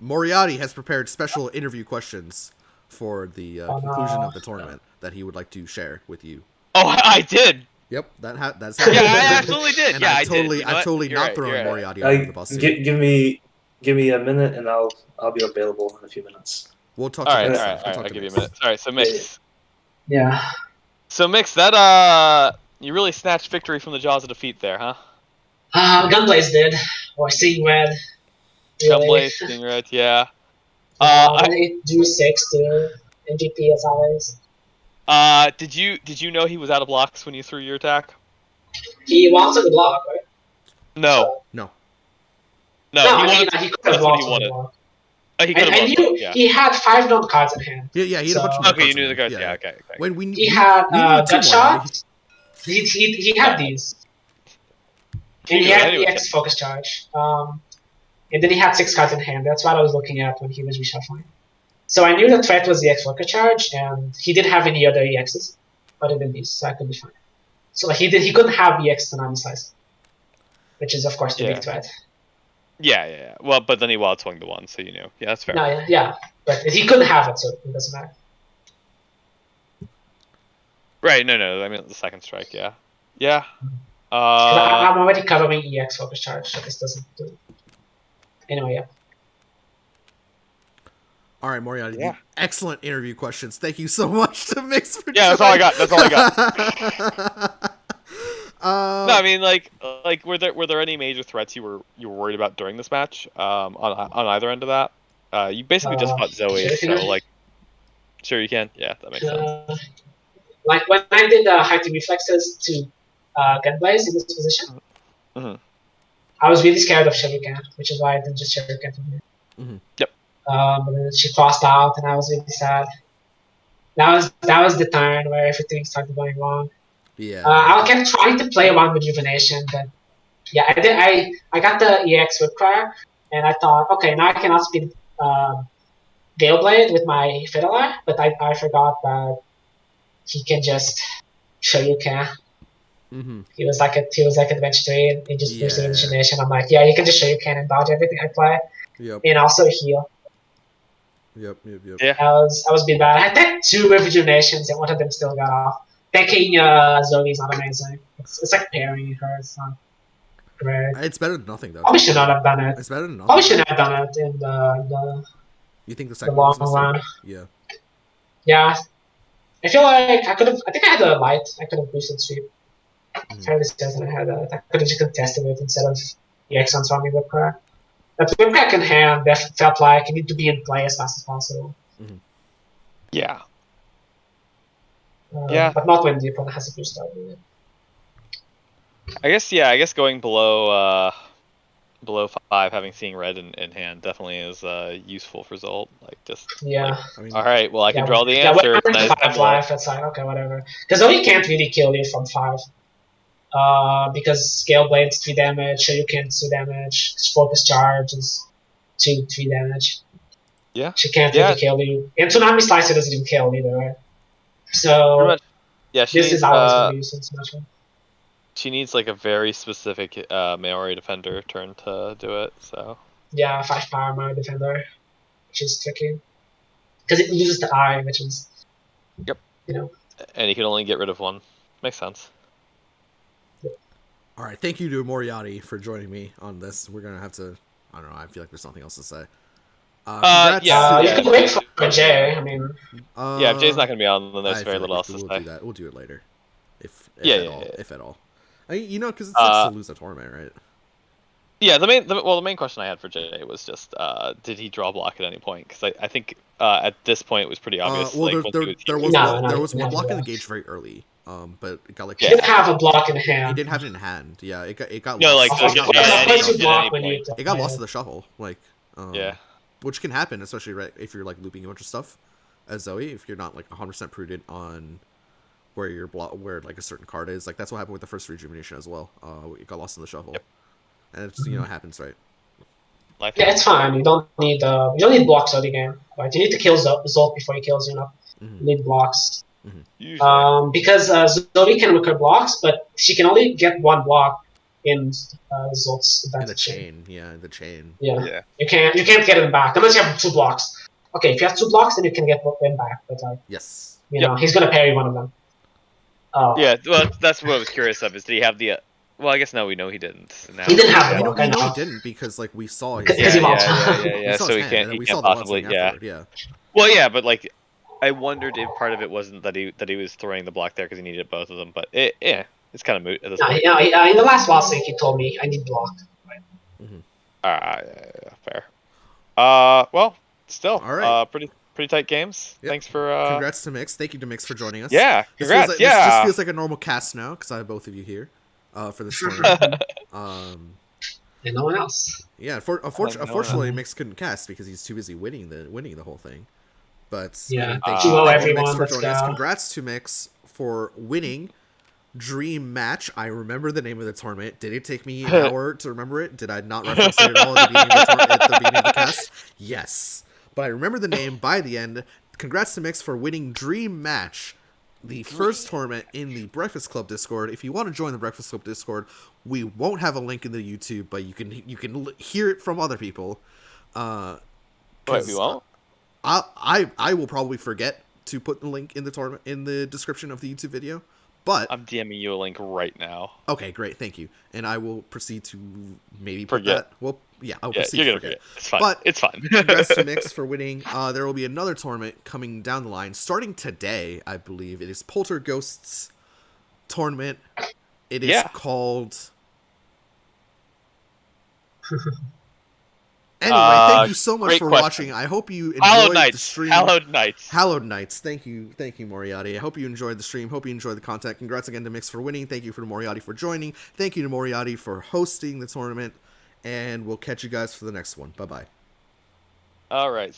B: Moriatti has prepared special interview questions for the conclusion of the tournament that he would like to share with you.
A: Oh, I did.
B: Yep, that's.
A: Yeah, I absolutely did.
B: And
A: yeah,
B: I totally,
A: did.
B: I've totally not thrown Moriatti under the bus.
D: Give me a minute, and I'll be available in a few minutes.
B: We'll talk.
A: All right. I'll give you a minute. All right, so Mix.
C: Yeah.
A: So Mix, that you really snatched victory from the jaws of defeat there, huh?
C: Gunblaze did, or Seeing Red. Really.
A: Gunblaze, Seeing Red, yeah.
C: I do 6 to MVP as always.
A: Did you know he was out of blocks when you threw your attack?
C: He wanted the block, right?
A: No.
B: No.
C: He could have
A: what
C: wanted
A: he
C: the block.
A: Oh, he could have.
C: And he had 5 known cards in hand.
B: Yeah, he had a bunch of.
A: Okay, you knew the cards. Yeah, okay.
B: When
C: he had Gunshot. He had these. And he had EX Focus Charge. And then he had 6 cards in hand. That's what I was looking at when he was reshuffling. So I knew the threat was the EX Focus Charge, and he didn't have any other EXs other than these, so I could be fine. So he couldn't have EX to non-slice, which is of course the big threat.
A: Yeah. Well, but then he wild swung the 1, so you knew. Yeah, that's fair.
C: No, yeah, but he couldn't have it, so it doesn't matter.
A: Right, no. I mean the second strike, yeah. Yeah.
C: I'm already covering EX Focus Charge, so this doesn't do it. Anyway, yeah.
B: All right, Moriatti. Yeah. Excellent interview questions. Thank you so much to Mix for
A: that's all I got. No, I mean, like, were there any major threats you were worried about during this match? On either end of that, you basically just fought Zoe. So, like, sure you can. Yeah, that makes sense.
C: Like when I did the heightened reflexes to Gunblaze in this position, I was really scared of Shuriken, which is why I didn't just Shuriken from here.
A: Yep.
C: But then she crossed out, and I was really sad. That was the turn where everything started going wrong.
B: Yeah.
C: I kept trying to play one Rejuvenation, but Yeah, I did. I got the EX Whip Crack, and I thought, okay, now I can outspeed Gale Blade with my Fiddler, but I forgot that he can just Shoryuken.
B: Mm-hmm.
C: He was like Adventure 3, and he just boosted
B: Yeah.
C: Rejuvenation. I'm like, yeah, you can just Shoryuken and dodge everything I play.
B: Yep.
C: And also heal.
B: Yep.
A: Yeah.
C: I was being bad. I had 2 Rejuvenations, and one of them still got off. Thanking Zoe is not amazing. It's like parrying her. It's not great.
B: It's better than nothing, though.
C: Probably should not have done it.
B: It's better than nothing.
C: Probably shouldn't have done it in the
B: You think the second
C: long
B: one was
C: run.
B: Yeah.
C: Yeah. I feel like I could have. I think I had a light. I could have boosted sweep. Fairly certain I had that. I could have just contested it instead of the X on Swami Whip Crack. That Whip Crack in hand felt like you need to be in play as fast as possible.
B: Mm-hmm.
A: Yeah.
C: But not when the opponent has a boost out.
A: I guess going below 5, having seeing red in hand definitely is a useful result. Like just all right, well I can draw the answer.
C: Yeah, nice 5 life. That's like okay, whatever. Because Zoe can't really kill you from 5. Because Scale Blade's 3 damage, Shoryuken's 2 damage, Focus Charge is 3 damage.
A: Yeah.
C: She can't really kill you. And Tsunami Slicer doesn't even kill either, right? So this is always going to be used in Smash 1.
A: She needs like a very specific Maori defender turn to do it. So
C: yeah, 5 power Maori defender, which is tricky because it uses the eye, which is
A: and you can only get rid of 1. Makes sense.
B: All right, thank you to Moriatti for joining me on this. We're gonna have to. I don't know. I feel like there's nothing else to say.
C: You can wait for Jay. I mean,
A: if Jay's not gonna be on, then there's very little else to say.
B: We'll do that. We'll do it later, if at all. I mean, because it sucks to lose a tournament, right?
A: Yeah, the main question I had for Jay was just, did he draw block at any point? Because I think at this point it was pretty obvious.
B: Well, there was one block in the gauge very early. But it got like
C: he didn't have a block in hand.
B: He didn't have it in hand. Yeah, it got
A: lost.
B: It got lost to the shuffle. Like which can happen, especially if you're like looping a bunch of stuff as Zoe. If you're not like 100% prudent on where where like a certain card is, like that's what happened with the first Rejuvenation as well. It got lost in the shuffle, and it's it happens, right?
C: Yeah, it's fine. You don't need blocks early game. Right? You need to kill Zolt before he kills you. You need blocks. Because Zoe can recur blocks, but she can only get 1 block in Zolt's advantage chain.
B: The chain.
C: Yeah. You can't get it back unless you have 2 blocks. Okay, if you have 2 blocks, then you can get them back. But
B: yes,
C: he's gonna parry one of them.
A: Yeah, well, that's what I was curious of. Is did he have the? Well, I guess no, we know he didn't. Now,
C: he didn't have
B: the block. We know he didn't because like we saw.
A: Yeah. So he can't possibly.
B: Yeah.
A: Well, yeah, but like. I wondered if part of it wasn't that he was throwing the block there because he needed both of them, but it's kind of moot at this point.
C: Yeah, in the last wild sync, he told me I need block.
A: Fair. Well, still,
B: all right.
A: Pretty tight games.
B: Yep.
A: Thanks for.
B: Congrats to MiX. Thank you to MiX for joining us.
A: Yeah, congrats.
B: This just feels like a normal cast now because I have both of you here for this tournament.
C: And no one else.
B: Yeah, unfortunately, MiX couldn't cast because he's too busy winning the whole thing. But
C: thank you everyone
B: for joining us. Congrats to MiX for winning Dream Match. I remember the name of the tournament. Did it take me an hour to remember it? Did I not reference it at all at the beginning of the cast? Yes. But I remember the name by the end. Congrats to MiX for winning Dream Match, the first tournament in the Breakfast Club Discord. If you want to join the Breakfast Club Discord, we won't have a link in the YouTube, but you can hear it from other people.
A: Wait, we won't?
B: I will probably forget to put the link in the description of the YouTube video, but
A: I'm DMing you a link right now.
B: Okay, great, thank you, and I will proceed to maybe
A: forget.
B: That. Well, I'll proceed
A: you're
B: to
A: gonna
B: forget.
A: It's fine.
B: But
A: it's fine.
B: Congrats to MiX for winning. There will be another tournament coming down the line, starting today, I believe. It is Poltergeist's tournament. It is called. Anyway, thank you so much for watching. I hope you enjoyed the stream.
A: Hallowed Knights.
B: Thank you, Moriatti. I hope you enjoyed the stream. Hope you enjoyed the content. Congrats again to MiX for winning. Thank you for Moriatti for joining. Thank you to Moriatti for hosting the tournament. And we'll catch you guys for the next one. Bye-bye.
A: All right.